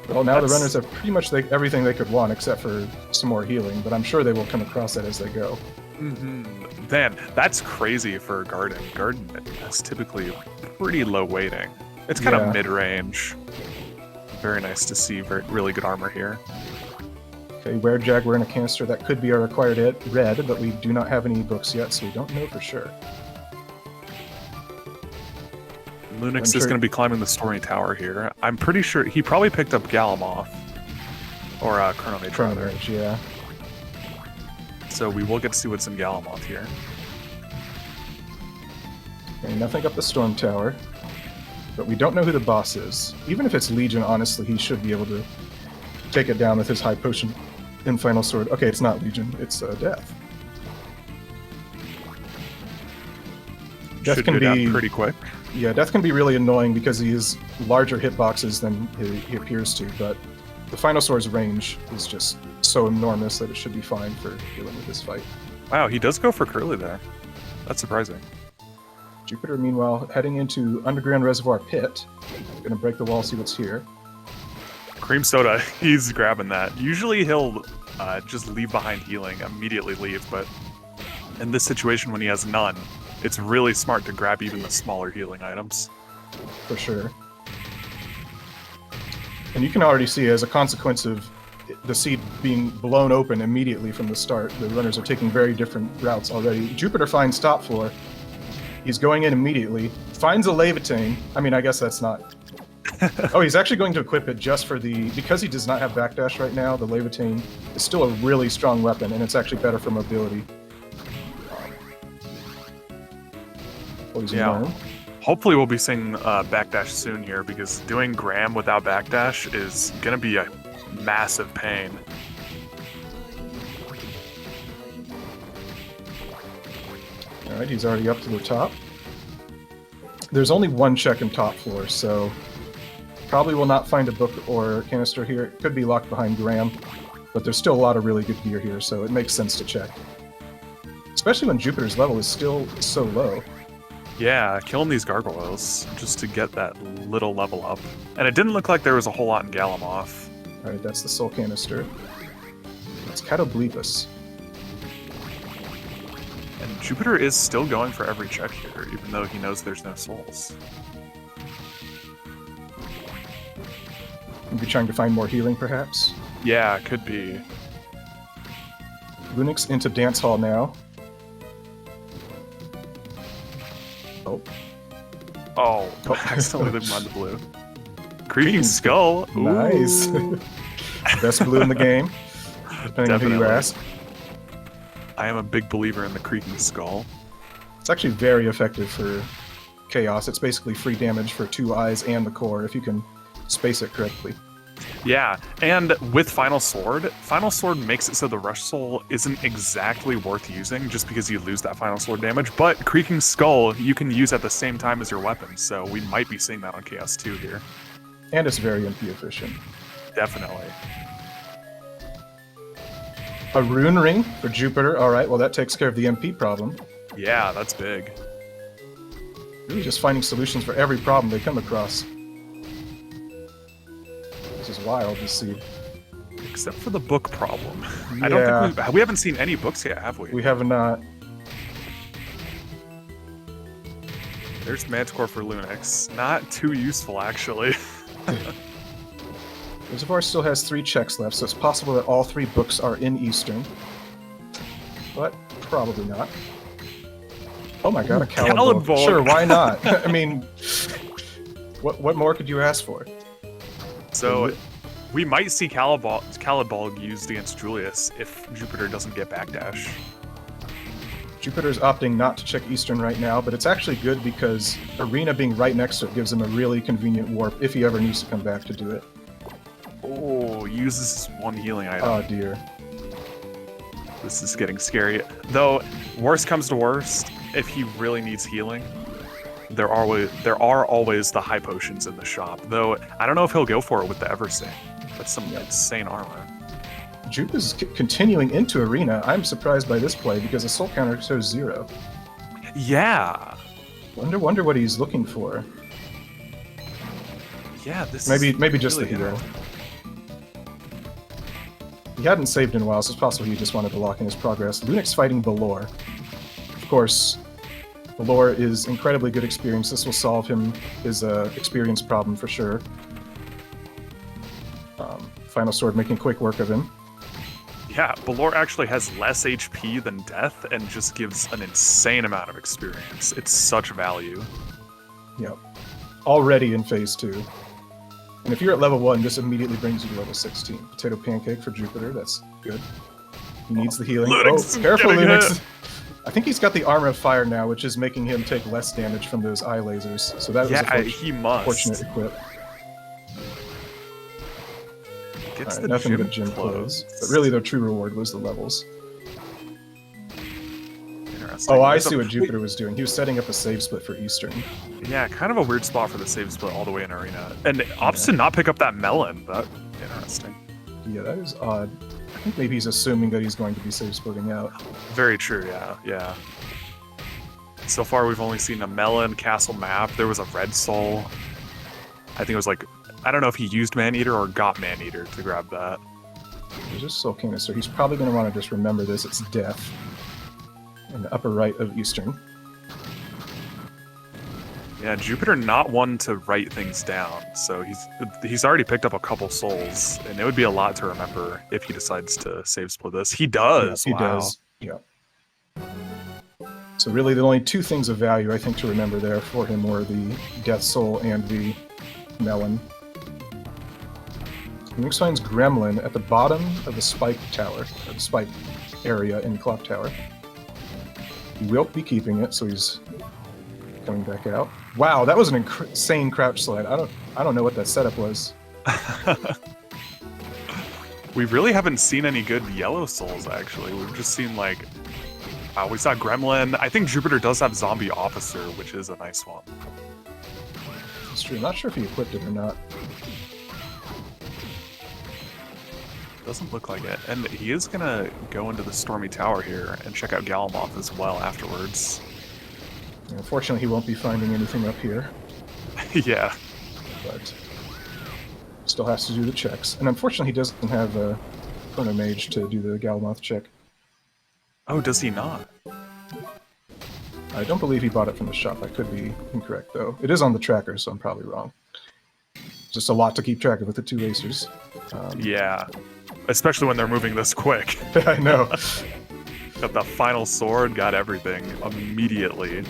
Well, now That's- the runners have pretty much everything they could want except for some more healing, but I'm sure they will come across that as they go. Man, that's crazy for Garden. Garden has typically pretty low weighting. It's kind Yeah. of mid-range. Very nice to see. Really good armor here. Okay, Werejaguar wearing a canister, that could be our required red, but we do not have any books yet, so we don't know for sure. Lunix is sure- going to be climbing the Stormy Tower here. I'm pretty sure he probably picked up Galamoth. Or Chrono Mage, Chrono rather. Mage, yeah. So we will get to see what's in Galamoth here. Okay, nothing up the Storm Tower, but we don't know who the boss is. Even if it's Legion, honestly, he should be able to take it down with his high potion and final sword. Okay, it's not Legion, it's Death. Death Should can go down be pretty quick. Yeah, Death can be really annoying because he has larger hitboxes than he appears to, but the Final Sword's range is just so enormous that it should be fine for dealing with this fight. Wow, he does go for Curly there. That's surprising. Jupiter, meanwhile, heading into Underground Reservoir Pit. Gonna break the wall, see what's here. Cream Soda, he's grabbing that. Usually he'll just leave behind healing, immediately leave, but in this situation when he has none, it's really smart to grab even the smaller healing items. For sure. And you can already see, as a consequence of the seed being blown open immediately from the start, the runners are taking very different routes already. Jupiter finds top floor. He's going in immediately, finds a Levitane. I mean, I guess that's not Oh, he's actually going to equip it just for the... Because he does not have backdash right now, the Levitain is still a really strong weapon, and it's actually better for mobility. Yeah. Hopefully we'll be seeing backdash soon here, because doing Graham without backdash is going to be a massive pain. Alright, he's already up to the top. There's only one check in top floor, so probably will not find a book or canister here. It could be locked behind Graham, but there's still a lot of really good gear here, so it makes sense to check. Especially when Jupiter's level is still so low. Yeah, killing these gargoyles just to get that little level up. And it didn't look like there was a whole lot in Galamoth. Alright, that's the soul canister. That's Catoblepus. And Jupiter is still going for every check here, even though he knows there's no souls. Maybe trying to find more healing, perhaps? Yeah, could be. Lunix into Dance Hall now. Oh, accidentally didn't mind the blue. Creaking Skull. Ooh. Nice. Best blue in the game, depending on who you ask. I am a big believer in the Creaking Skull. It's actually very effective for Chaos. It's basically free damage for 2 eyes and the core if you can space it correctly. Yeah, and with Final Sword makes it so the Rush Soul isn't exactly worth using just because you lose that Final Sword damage, but Creaking Skull you can use at the same time as your weapon, so we might be seeing that on Chaos 2 here. And it's very MP efficient. Definitely. A Rune Ring for Jupiter. Alright, well that takes care of the MP problem. Yeah, that's big. Really just finding solutions for every problem they come across. This is wild to see. Except for the book problem. Yeah. I don't think we haven't seen any books yet, have we? We have not. There's Manticore for Lunix. Not too useful, actually. Reservoir still has 3 checks left, so it's possible that all 3 books are in Eastern. But probably not. Oh my god, a Calibol. Sure, why not? I mean, what more could you ask for? So, we might see Calibol used against Julius if Jupiter doesn't get backdash. Jupiter's opting not to check Eastern right now, but it's actually good because Arena being right next to it gives him a really convenient warp if he ever needs to come back to do it. Oh, uses 1 healing item. Oh dear. This is getting scary. Though, worst comes to worst, if he really needs healing, there are always the high potions in the shop. Though, I don't know if he'll go for it with the Eversing. That's some insane armor. Jupe is continuing into Arena. I'm surprised by this play because the soul counter shows 0. Yeah. Wonder what he's looking for. Yeah, this maybe just really the hero. He hadn't saved in a while, so it's possible he just wanted to lock in his progress. Lunix fighting Balor. Of course, Balor is incredibly good experience. This will solve his experience problem for sure. Final Sword making quick work of him. Yeah, Balor actually has less HP than Death and just gives an insane amount of experience. It's such value. Yep. Already in Phase 2. And if you're at level 1, this immediately brings you to level 16. Potato Pancake for Jupiter, that's good. He needs the healing. Lunix Oh, careful, Lunix! hit. I think he's got the Armor of Fire now, which is making him take less damage from those eye lasers. So that was a he must. fortunate equip. Gets Right, the nothing gym but gym clothes. clothes. But really, their true reward was the levels. Interesting. Oh, I see what Jupiter was doing. He was setting up a save split for Eastern. Yeah, kind of a weird spot for the save split all the way in Arena. And opts to not pick up that melon. That interesting. Yeah, that is odd. I think maybe he's assuming that he's going to be save splitting out. Very true, yeah. So far, we've only seen a melon castle map. There was a red soul. I think it was like, I don't know if he used Maneater or got Maneater to grab that. There's just Soul Canister. He's probably going to want to just remember this. It's Death. In the upper right of Eastern. Yeah, Jupiter not one to write things down, so he's already picked up a couple souls, and it would be a lot to remember if he decides to save split this. He does. Yeah, he wow. does. Yeah. So really, the only 2 things of value I think to remember there for him were the Death Soul and the melon. Lunix finds Gremlin at the bottom of the spike tower, or the spike area in Clock Tower. He will be keeping it, so he's coming back out. Wow, that was an insane crouch slide. I don't know what that setup was. We really haven't seen any good yellow souls, actually. We've just seen, like... we saw Gremlin. I think Jupiter does have Zombie Officer, which is a nice one. It's true. I'm not sure if he equipped it or not. Doesn't look like it. And he is going to go into the Stormy Tower here and check out Galamoth as well afterwards. Yeah, unfortunately, he won't be finding anything up here. Yeah. But still has to do the checks. And unfortunately, he doesn't have a Chrono Mage to do the Galamoth check. Oh, does he not? I don't believe he bought it from the shop. I could be incorrect, though. It is on the tracker, so I'm probably wrong. Just a lot to keep track of with the two racers. Yeah. Especially when they're moving this quick. I know. Got the final sword, got everything immediately.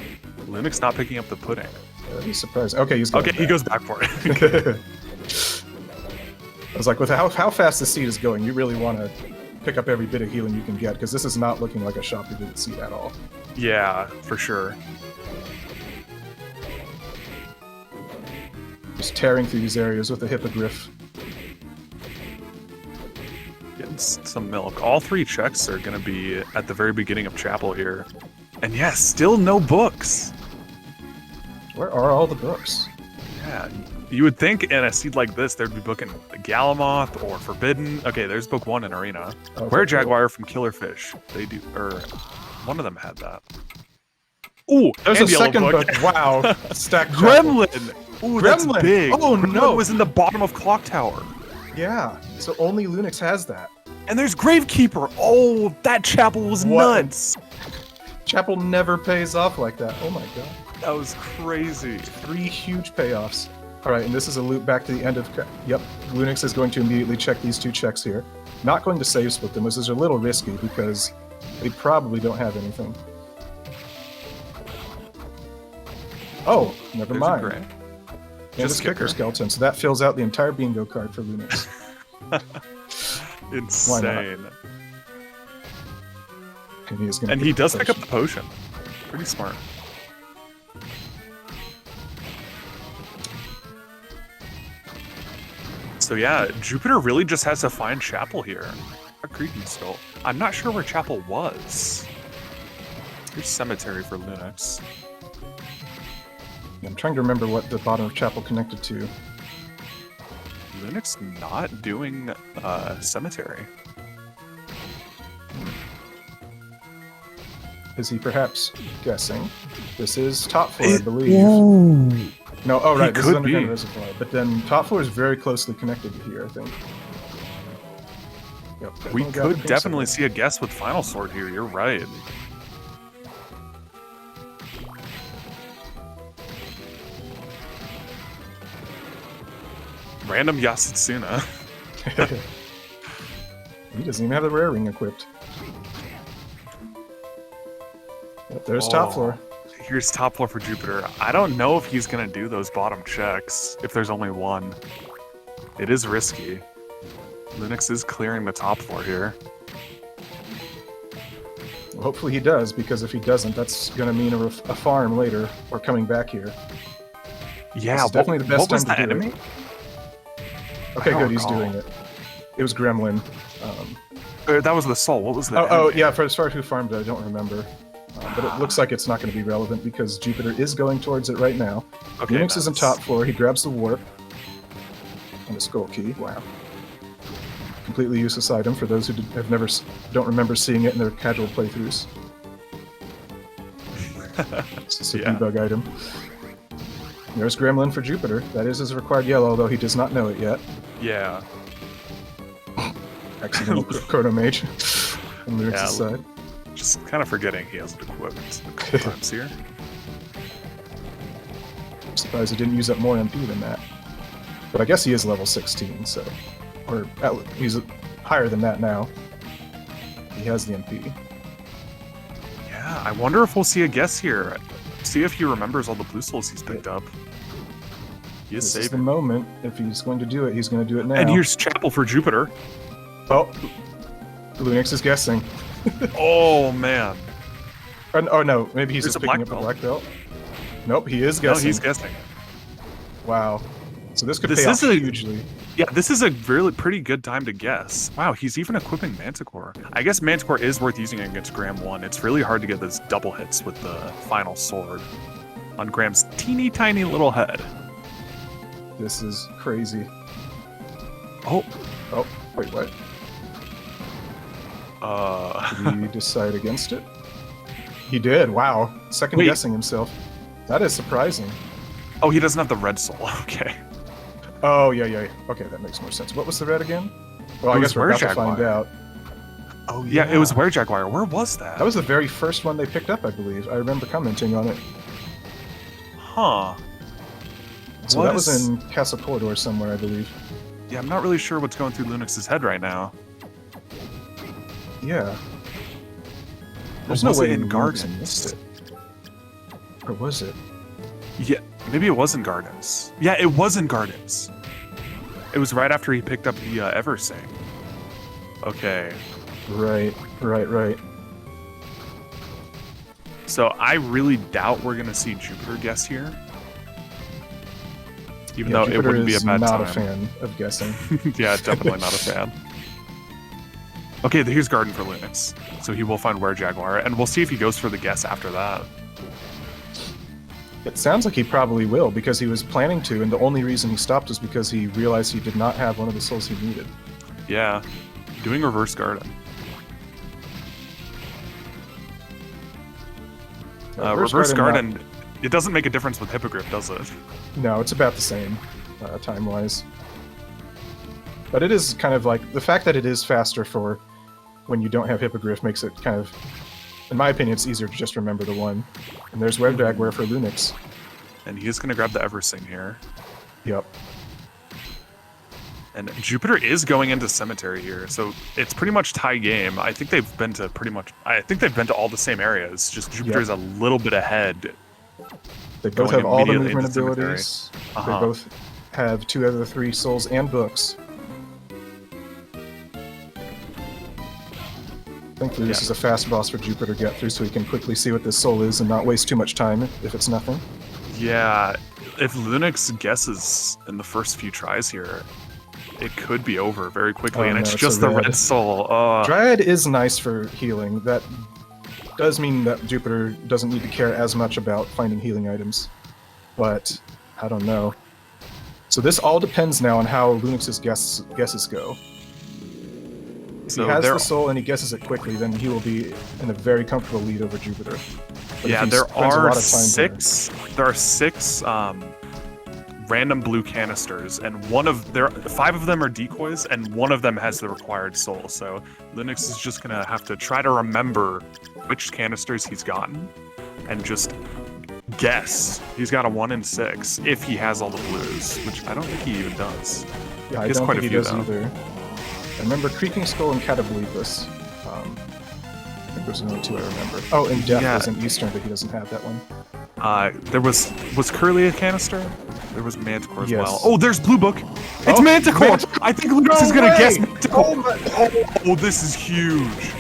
Lunix not picking up the pudding. That'd be surprising. Okay, he's going Okay, back. he goes back for it. I was like, with how fast the seed is going, you really want to pick up every bit of healing you can get, because this is not looking like a shop you didn't see at all. Yeah, for sure. Just tearing through these areas with a hippogriff. Getting some milk. All three checks are going to be at the very beginning of Chapel here. And yeah, still no books. Where are all the books? Yeah, you would think in a seed like this, there'd be booking Galamoth or Forbidden. Okay, there's book 1 in Arena. Okay, Where cool. Jaguar from Killerfish. They do, or one of them had that. Ooh, There's and a yellow second book. Wow. Stacked chapel. Gremlin! Ooh, that's Gremlin! big. Oh, Gremlin no. was in the bottom of Clock Tower. Yeah. So only Lunix has that. And there's Gravekeeper. Oh, that chapel was What? nuts. Chapel never pays off like that. Oh my god. That was crazy. 3 huge payoffs. Alright, and this is a loop back to the end of... Yep, Lunix is going to immediately check these 2 checks here. Not going to save split them. This is a little risky because they probably don't have anything. Oh, never There's a mind. Grave. And Just a kicker kicker. skeleton, so that fills out the entire bingo card for Lunix. Insane. And he is gonna And pick he the does pick up potion. the potion. Pretty smart. So yeah, Jupiter really just has to find Chapel here. A creepy skull. I'm not sure where Chapel was. Here's Cemetery for Lunix. I'm trying to remember what the bottom of Chapel connected to. Lunix not doing Cemetery. Is he perhaps guessing? This is top floor, I believe. No, oh right, this is could underground be. reservoir. But then top floor is very closely connected to here, I think. Yep, We definitely got the could pink definitely symbol. see a guess with Final Sword here, you're right. Random Yasutsuna. He doesn't even have the rare ring equipped. Yep, there's top Oh. floor. Here's top floor for Jupiter. I don't know if he's gonna do those bottom checks if there's only one. It is risky. Lunix is clearing the top floor here. Well, hopefully he does, because if he doesn't, that's going to mean a farm later, or coming back here. Yeah, This is definitely the best what was time to the do enemy? Okay, I don't good, he's recall. doing it. It was Gremlin. That was the soul. What was the Oh, enemy? yeah, for as far as who farmed it, I don't remember. But it looks like it's not going to be relevant because Jupiter is going towards it right now. Okay, Lunix is in nice. top floor. He grabs the warp and a skull key. Wow. Completely useless item for those who don't remember seeing it in their casual playthroughs. It's just a Yeah. debug item. There's Gremlin for Jupiter. That is his required yellow, although he does not know it yet. Yeah. Accidental Chrono Mage on Lunax's Yeah. side. Just kind of forgetting he has it equipped a couple times here. I'm surprised he didn't use up more MP than that. But I guess he is level 16, so... Or he's higher than that now. He has the MP. Yeah, I wonder if we'll see a guess here. See if he remembers all the blue souls he's picked up. He is This is the saving. moment. If he's going to do it, he's going to do it now. And here's Chapel for Jupiter. Oh, Lunix is guessing. Oh, man. Oh no, maybe he's There's just a picking black up a belt. black belt. Nope, he is No, guessing. he's guessing. Wow. So this could This pay off is a- hugely. Yeah, this is a really pretty good time to guess. Wow, he's even equipping Manticore. I guess Manticore is worth using against Graham 1. It's really hard to get those double hits with the final sword on Graham's teeny tiny little head. This is crazy. Oh, Oh, wait, what? Did he decide against it? He did. Wow. Second Wait. guessing himself. That is surprising. oh, he doesn't have the red soul. Okay. Oh, yeah. Okay, that makes more sense. What was the red again? Well, I It guess was we're about to Werejagwire. find out. Oh, yeah, it was Werejaguar. Where was that? That was the very first one they picked up, I believe. I remember commenting on it. Huh. So that was in Castle Corridor somewhere, I believe. Yeah, I'm not really sure what's going through Lunix's head right now. Yeah. There's Or no was way it in Lunix Gardens? missed it. Or was it? Yeah, maybe it was in Gardens. Yeah, it was in Gardens. It was right after he picked up the Eversing. Okay. Right. So I really doubt we're gonna see Jupiter guess here. Even though Jupiter it wouldn't be a is bad not time. a fan of guessing. Yeah, definitely not a fan. Okay, here's Garden for Lunix. So he will find Werejaguar, and we'll see if he goes for the guess after that. It sounds like he probably will, because he was planning to, and the only reason he stopped was because he realized he did not have one of the souls he needed. Yeah, doing reverse Garden. Reverse Garden, it doesn't make a difference with Hippogriff, does it? No, it's about the same, time-wise. But it is kind of like, the fact that it is faster for when you don't have Hippogriff makes it kind of, in my opinion, it's easier to just remember the one. And there's Werejaguar for Lunix. And he is going to grab the Eversing here. Yep. And Jupiter is going into Cemetery here, so it's pretty much tie game. I think they've been to all the same areas, just Jupiter's a little bit ahead. They both Going have all the immediately movement into Cemetery. abilities. Uh-huh. They both have 2 out of the 3 souls and books. Thankfully, this is a fast boss for Jupiter to get through, so he can quickly see what this soul is and not waste too much time if it's nothing. Yeah, if Lunix guesses in the first few tries here, it could be over very quickly, Oh, and no, it's it's just a the red. red soul. Dryad is nice for healing. That does mean that Jupiter doesn't need to care as much about finding healing items. But, I don't know. So this all depends now on how Lunix's guesses go. If he has the soul and he guesses it quickly, then he will be in a very comfortable lead over Jupiter. But if Yeah, he there spends a are lot of time here- There are six random blue canisters, and 5 of them are decoys, and one of them has the required soul. So Lunix is just gonna have to try to remember which canisters he's gotten, and just guess. He's got a 1 in 6 if he has all the blues, which I don't think he even does. Yeah, I He has don't quite think a he few, does though. either. I remember Creaking Skull and Catabolicus. I think those are the only 2 I remember. Oh, and Death Yeah. was an Eastern, but he doesn't have that one. There was Curly a canister? There was Manticore as Yes. well. Oh, there's Blue Book. It's Oh, Manticore. Manticore. I think Lunix No is gonna way! guess Manticore. Oh my- Oh, this is huge.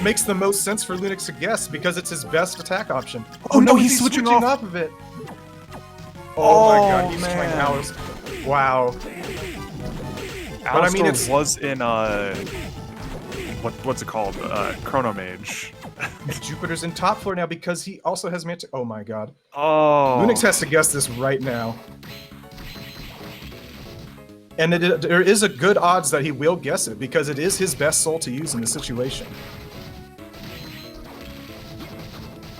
Makes the most sense for Lunix to guess because it's his best attack option. Oh, no, he's switching off. of it. Oh, my god, he's man. playing Alice. Wow. But I mean, it's- was in what's it called? Chrono Mage. Jupiter's in top 4 now because he also has Oh my god. Oh. Lunix has to guess this right now. And there is a good odds that he will guess it because it is his best soul to use in this situation.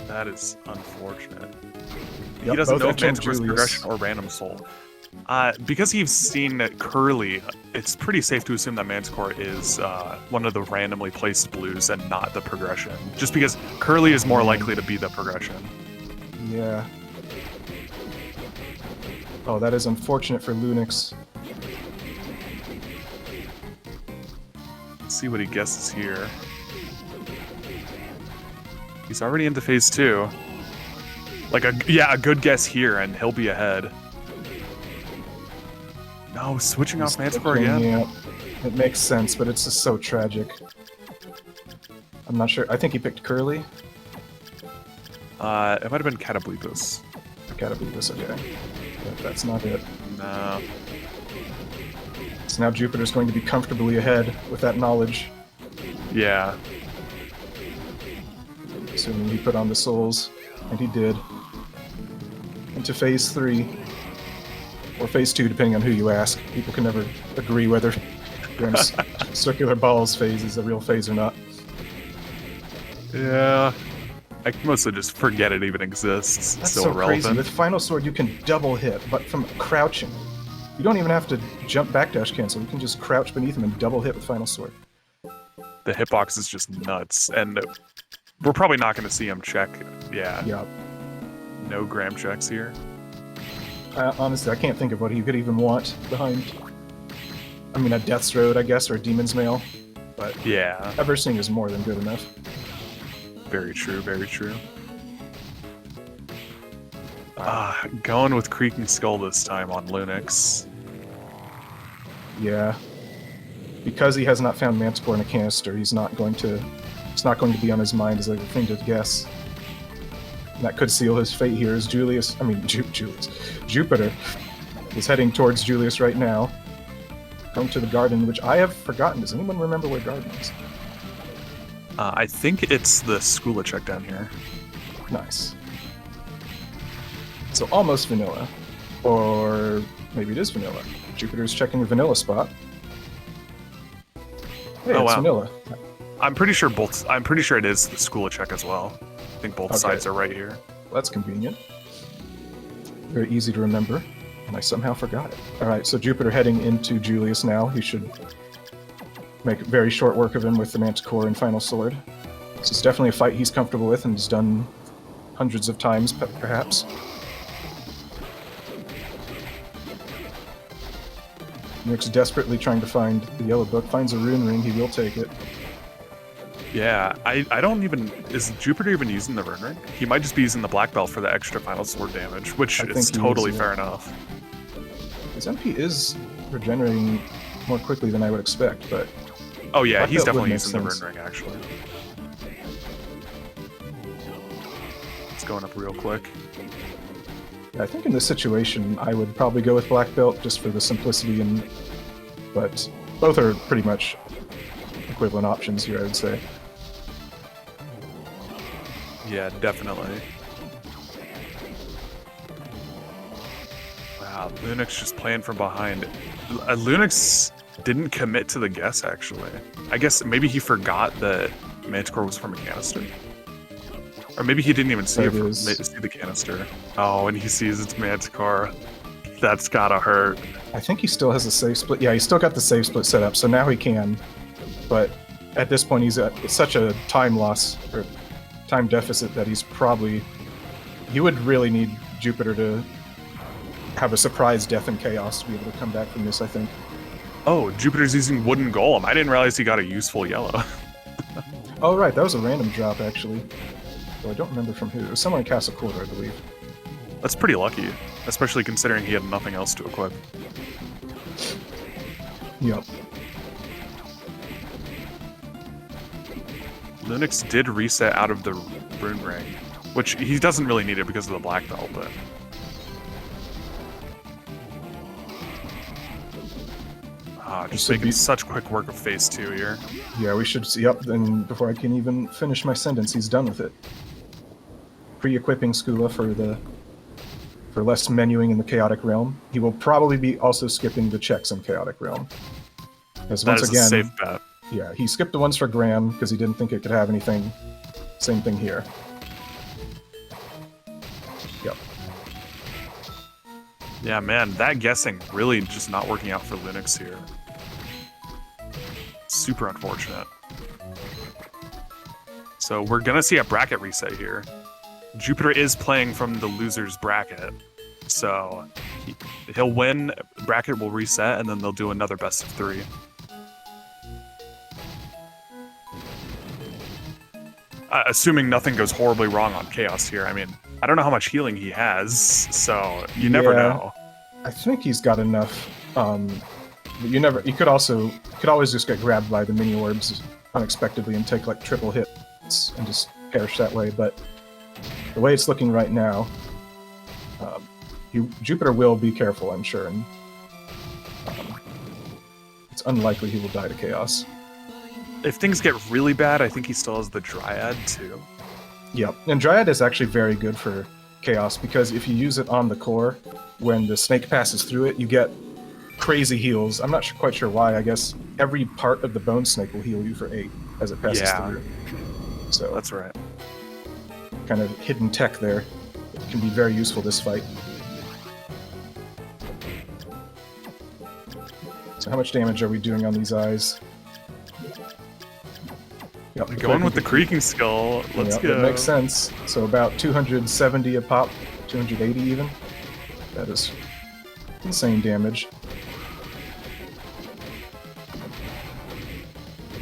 That is unfortunate. Yep, He doesn't both know if Etch and Manticore's Julius. progression or random soul. Because he's seen Curly, it's pretty safe to assume that Manticore is one of the randomly placed blues and not the progression. Just because Curly is more likely to be the progression. Yeah. Oh, that is unfortunate for Lunix. Let's see what he guesses here. He's already into phase 2. Like a good guess here, and he'll be ahead. No, switching off He's Manticore looking, again? Yeah, it makes sense, but it's just so tragic. I'm not sure. I think he picked Curly. It might have been Catablepus. Gotta be this, okay. But that's not it. No. So now Jupiter's going to be comfortably ahead with that knowledge, Yeah. assuming he put on the souls, and he did. Into phase 3. Or phase 2, depending on who you ask. People can never agree whether Graham's circular balls phase is a real phase or not. Yeah. I mostly just forget it even exists. That's Still so relevant. crazy. With Final Sword, you can double hit, but from crouching. You don't even have to jump backdash cancel. You can just crouch beneath him and double hit with Final Sword. The hitbox is just nuts, and we're probably not going to see him check. Yeah. Yeah. No Graham checks here. Honestly, I can't think of what he could even want behind. I mean, a Death's Road, I guess, or a Demon's Mail. But Yeah. Eversing is more than good enough. Very true, very true. Going with Creaking Skull this time on Lunix. Yeah. Because he has not found Manticore in a canister, it's not going to be on his mind as a thing to guess. And that could seal his fate here as Jupiter is heading towards Julius right now. Going to the garden, which I have forgotten. Does anyone remember where garden is? I think it's the Skula check down here. Nice. So almost vanilla. Or maybe it is vanilla. Jupiter's checking the vanilla spot. Hey, Oh, it's wow. vanilla. I'm pretty sure it is the Skula check as well. I think both Okay. sides are right here. Well, that's convenient. Very easy to remember. And I somehow forgot it. Alright, so Jupiter heading into Julius now. He should make very short work of him with the Manticore and Final Sword. This is definitely a fight he's comfortable with and has done hundreds of times, perhaps. Nick's desperately trying to find the yellow book. Finds a rune ring, he will take it. Yeah, I don't even... Is Jupiter even using the rune ring? He might just be using the black belt for the extra Final Sword damage, which I is think he totally is, fair yeah. enough. His MP is regenerating more quickly than I would expect, but Oh yeah, Black he's belt would definitely make using the sense. rune ring, actually. It's going up real quick. I think in this situation I would probably go with black belt just for the simplicity, but both are pretty much equivalent options here, I would say. Yeah, definitely. Wow, Lunix just playing from behind. Lunix didn't commit to the guess, actually. I guess maybe he forgot that Manticore was from a canister. Or maybe he didn't even see see the canister. Oh, and he sees it's Manticore. That's gotta hurt. I think he still has a save split. Yeah, he's still got the save split set up, so now he can. But at this point, he's at such a time loss, or time deficit, that he's probably... You would really need Jupiter to have a surprise death and chaos to be able to come back from this, I think. Oh, Jupiter's using Wooden Golem. I didn't realize he got a useful yellow. Oh, right, that was a random drop, actually. Though I don't remember from who. It was someone in Castle Quarter, I believe. That's pretty lucky, especially considering he had nothing else to equip. Yep. Lunix did reset out of the rune ring, which he doesn't really need it because of the black belt, but... just should making be- such quick work of phase 2 here. Yeah, we should see up, and before I can even finish my sentence, he's done with it. Pre-equipping Skula for less menuing in the Chaotic Realm. He will probably be also skipping the checks in Chaotic Realm. As That once is again, a safe bet. yeah, he skipped the ones for Graham because he didn't think it could have anything. Same thing here. Yep. Yeah, man, that guessing really just not working out for Lunix here. Super unfortunate. So we're gonna see a bracket reset here. Jupiter is playing from the loser's bracket, so he'll win, bracket will reset, and then they'll do another best of 3. Assuming nothing goes horribly wrong on Chaos here. I mean, I don't know how much healing he has, so you never Yeah. know. I think he's got enough But you could always just get grabbed by the mini orbs unexpectedly and take like triple hits and just perish that way. But the way it's looking right now, Jupiter will be careful, I'm sure, and it's unlikely he will die to Chaos. If things get really bad, I think he still has the Dryad too. Yep, and Dryad is actually very good for Chaos because if you use it on the core, when the snake passes through it, you get crazy heals. I'm not quite sure why. I guess every part of the bone snake will heal you for 8 as it passes through. So that's right. Kind of hidden tech there. It can be very useful this fight. So how much damage are we doing on these eyes? Yep, Going with the creaking skull. Let's go. That makes sense. So about 270 a pop, 280 even. That is insane damage.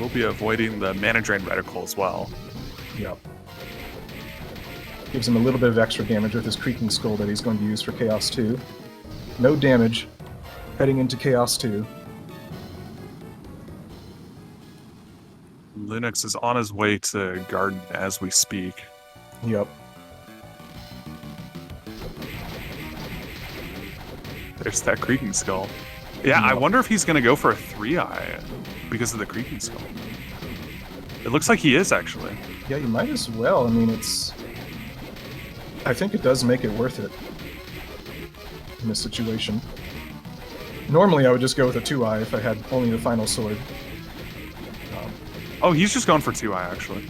We'll be avoiding the mana drain reticle as well. Yep. Gives him a little bit of extra damage with his creaking skull that he's going to use for Chaos 2. No damage. Heading into Chaos 2. Lunix is on his way to Garden as we speak. Yep. There's that creaking skull. Yeah, I wonder if he's going to go for a 3-eye because of the creaking skull. It looks like he is, actually. Yeah, you might as well. I mean, I think it does make it worth it in this situation. Normally, I would just go with a 2-eye if I had only the final sword. Oh, he's just going for 2-eye, actually.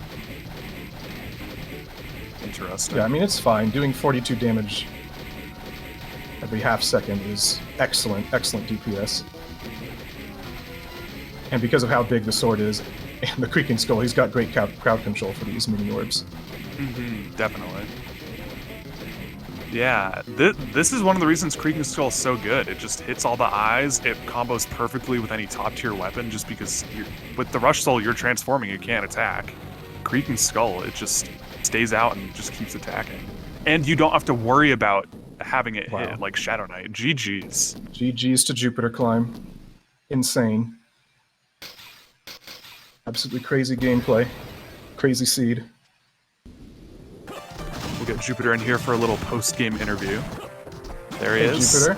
Interesting. Yeah, I mean, it's fine. Doing 42 damage every half second is excellent DPS. And because of how big the sword is and the creaking skull, he's got great crowd control for these mini orbs. Mm-hmm, definitely. Yeah, this is one of the reasons Creaking Skull is so good. It just hits all the eyes. It combos perfectly with any top-tier weapon just because with the Rush Soul, you're transforming, you can't attack. Creaking Skull, it just stays out and just keeps attacking. And you don't have to worry about having it hit like Shadow Knight. GG's. GG's to JupiterClimb. Insane. Absolutely crazy gameplay. Crazy seed. We'll get Jupiter in here for a little post-game interview. There he is. Jupiter.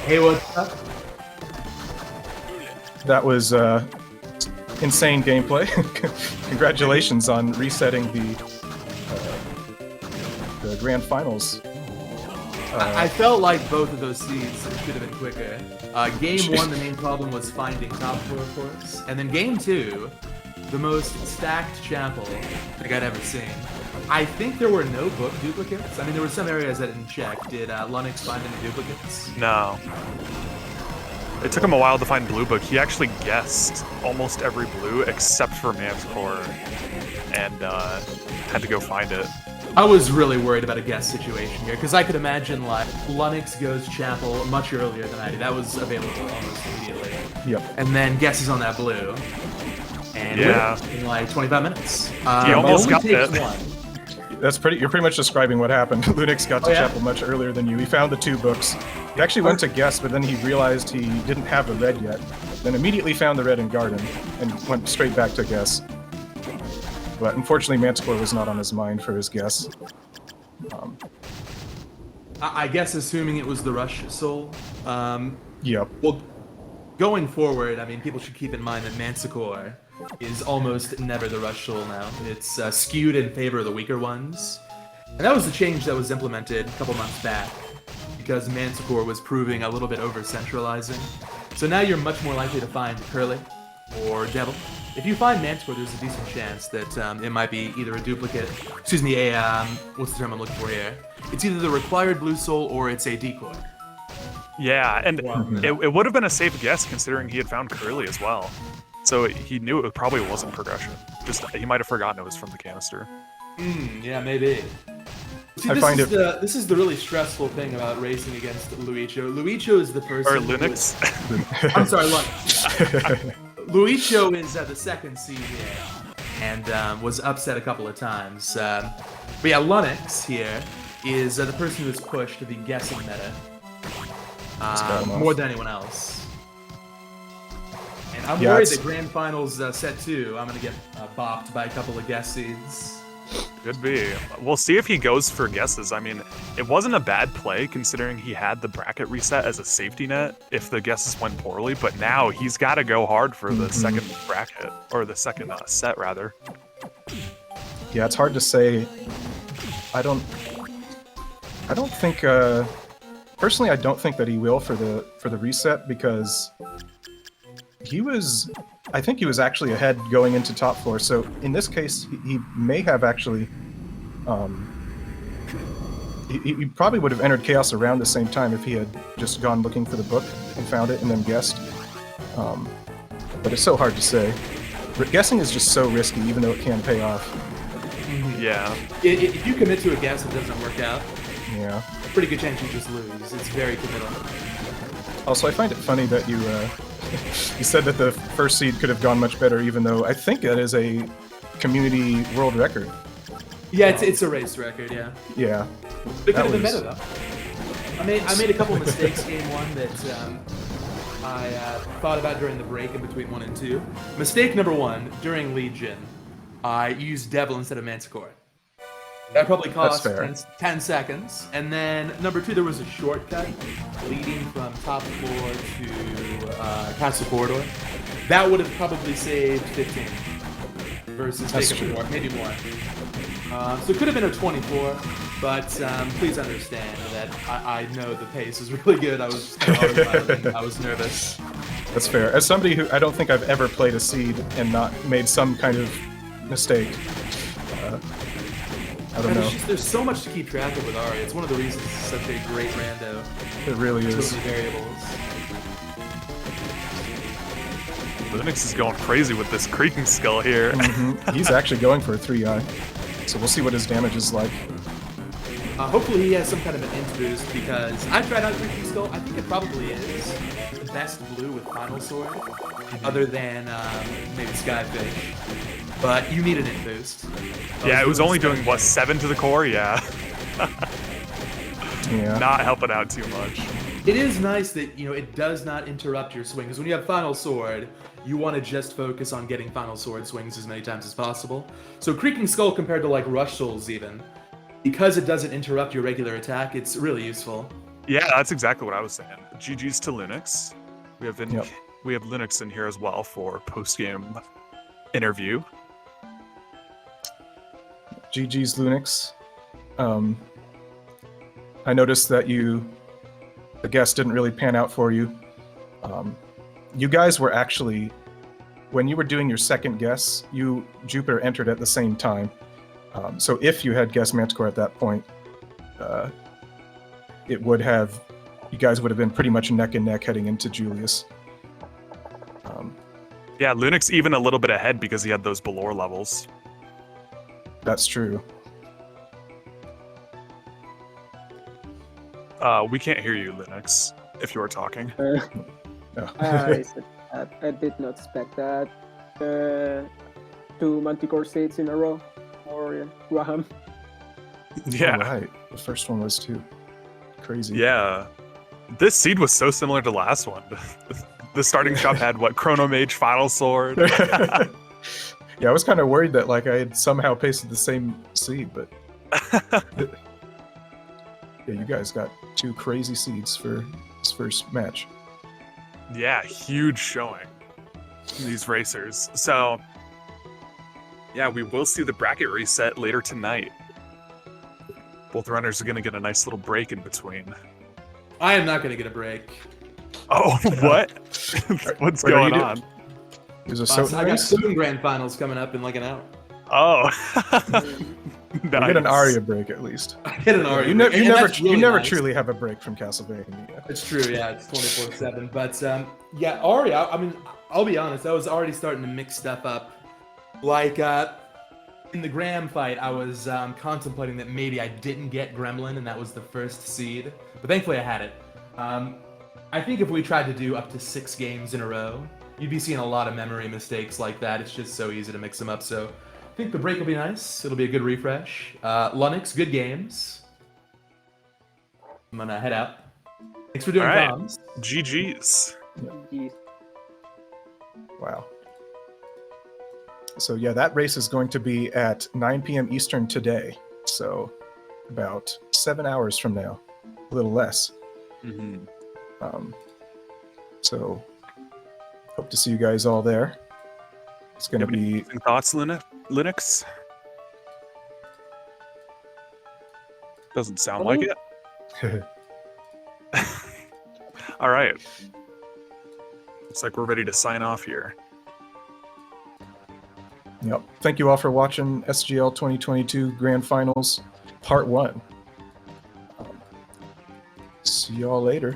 Hey, what's up? That was insane gameplay. Congratulations on resetting the grand finals. I felt like both of those seeds should have been quicker. Game 1, the main problem was finding top floor courts, and then Game 2, the most stacked chapel I think I'd ever seen. I think there were no book duplicates. I mean, there were some areas I didn't check. Did Lunix find any duplicates? No. It took him a while to find Blue Book. He actually guessed almost every blue except for Manticore and had to go find it. I was really worried about a guess situation here, because I could imagine, like, Lunix goes Chapel much earlier than I did. That was available almost immediately. Yep. And then guesses on that blue. And in like 25 minutes. He almost got it. You're pretty much describing what happened. Lunix got to Chapel much earlier than you. He found the 2 books. He actually went to guess, but then he realized he didn't have the red yet. Then immediately found the red in Garden and went straight back to guess. But unfortunately, Manticore was not on his mind for his guess. I guess assuming it was the Rush Soul. Yep. Well, going forward, I mean, people should keep in mind that Manticore is almost never the Rush Soul now. It's skewed in favor of the weaker ones. And that was the change that was implemented a couple months back, because Manticore was proving a little bit over-centralizing. So now you're much more likely to find Curly or Devil. If you find Manticore, there's a decent chance that it might be either a duplicate, what's the term I'm looking for here? It's either the required blue soul or it's a decoy. Yeah, and it would have been a safe guess considering he had found Curly as well. So he knew it probably wasn't progression. Just he might have forgotten it was from the canister. Yeah, maybe. See, this is the really stressful thing about racing against Luicho. Luicho is the person. Or Lunix. I'm sorry, Lunix. Luicho is the second seed here, and was upset a couple of times. But yeah, Lunix here is the person who has pushed the guessing meta. got him more off. than anyone else. And I'm Yeah, worried it's- that Grand Finals set 2, I'm going to get bopped by a couple of guess seeds. Could be. We'll see if he goes for guesses. I mean, it wasn't a bad play considering he had the bracket reset as a safety net if the guesses went poorly, but now he's got to go hard for the second bracket, or the second set, rather. Yeah, it's hard to say. I don't think. Personally, I don't think that he will for the reset because he was. I think he was actually ahead going into top 4. So in this case, he may have actually. He probably would have entered Chaos around the same time if he had just gone looking for the book and found it and then guessed. But it's so hard to say. Guessing is just so risky, even though it can pay off. Yeah. If you commit to a guess and it doesn't work out, Yeah. pretty good chance you just lose. It's very committal. Also, I find it funny that you you said that the first seed could have gone much better, even though I think that is a community world record. Yeah, it's a race record, yeah. Yeah. It could That have been was- better, though. I made a couple of mistakes game 1 that I thought about during the break in between 1 and 2. Mistake number 1, during Legion, I used Devil instead of Manticore. That probably cost fair. 10 seconds. And then number 2, there was a shortcut leading from top floor to Castle Corridor. That would have probably saved 15 versus That's taking true. more, maybe more. So it could have been a 24, but please understand that I know the pace is really good. I was just kind of autopilot. I was nervous. That's fair. As somebody who I don't think I've ever played a seed and not made some kind of mistake. I don't know. There's so much to keep track of with Aria. It's one of the reasons it's such a great rando. It really So is. many variables. Lunix is going crazy with this creaking skull here. He's actually going for a 3-eye. So we'll see what his damage is like. Hopefully he has some kind of an int boost because I tried out Creeping Skull. I think it probably is the best blue with Final Sword, other than maybe Skyfish. But you need an int boost. Yeah, it was only doing, what, 7 to the core? Yeah. Yeah. Not helping out too much. It is nice that, it does not interrupt your swing, because when you have Final Sword, you want to just focus on getting Final Sword swings as many times as possible. So Creaking Skull compared to, like, Rush Souls even, because it doesn't interrupt your regular attack, it's really useful. Yeah, that's exactly what I was saying. GG's to Lunix. We have Yep. we have Lunix in here as well for post-game interview. GG's Lunix. I noticed that the guess didn't really pan out for you. You guys were actually, when you were doing your second guess, Jupiter entered at the same time. So if you had guessed Manticore at that point, you guys would have been pretty much neck and neck heading into Julius. Yeah, Lunix even a little bit ahead because he had those Belore levels. That's true. We can't hear you, Lunix, if you are talking. Oh. I said that. I did not expect that. 2 Manticore seeds in a row for Graham. Yeah. Right. The first one was too. Crazy. Yeah. This seed was so similar to the last one. The starting shop had, what, Chrono Mage, Final Sword? Yeah, I was kind of worried that I had somehow pasted the same seed, but yeah, you guys got 2 crazy seeds for this first match. Yeah, huge showing. These racers. So, yeah, we will see the bracket reset later tonight. Both runners are going to get a nice little break in between. I am not going to get a break. Oh, what? What's Wait, are going you on? There's a So Soten I got race. 7 grand finals coming up in like an hour. Oh. You get an Nice. Aria break at least. I hit an Aria. You break, and never that's really nice. truly have a break from Castlevania. It's true, yeah, it's 24/7. But yeah, Aria. I mean, I'll be honest. I was already starting to mix stuff up. Like in the Graham fight, I was contemplating that maybe I didn't get Gremlin, and that was the first seed. But thankfully, I had it. I think if we tried to do up to 6 games in a row, you'd be seeing a lot of memory mistakes like that. It's just so easy to mix them up. So I think the break will be nice. It'll be a good refresh. Lunix, good games. I'm gonna head out. Thanks for doing All right. comms. GG's. Geez. Wow. So yeah, that race is going to be at 9 p.m. Eastern today. So about 7 hours from now, a little less. Mm-hmm. So hope to see you guys all there. It's going to be Any thoughts, Linux? Doesn't sound like it. All right. Looks like we're ready to sign off here. Yep. Thank you all for watching SGL 2022 Grand Finals Part 1. See y'all later.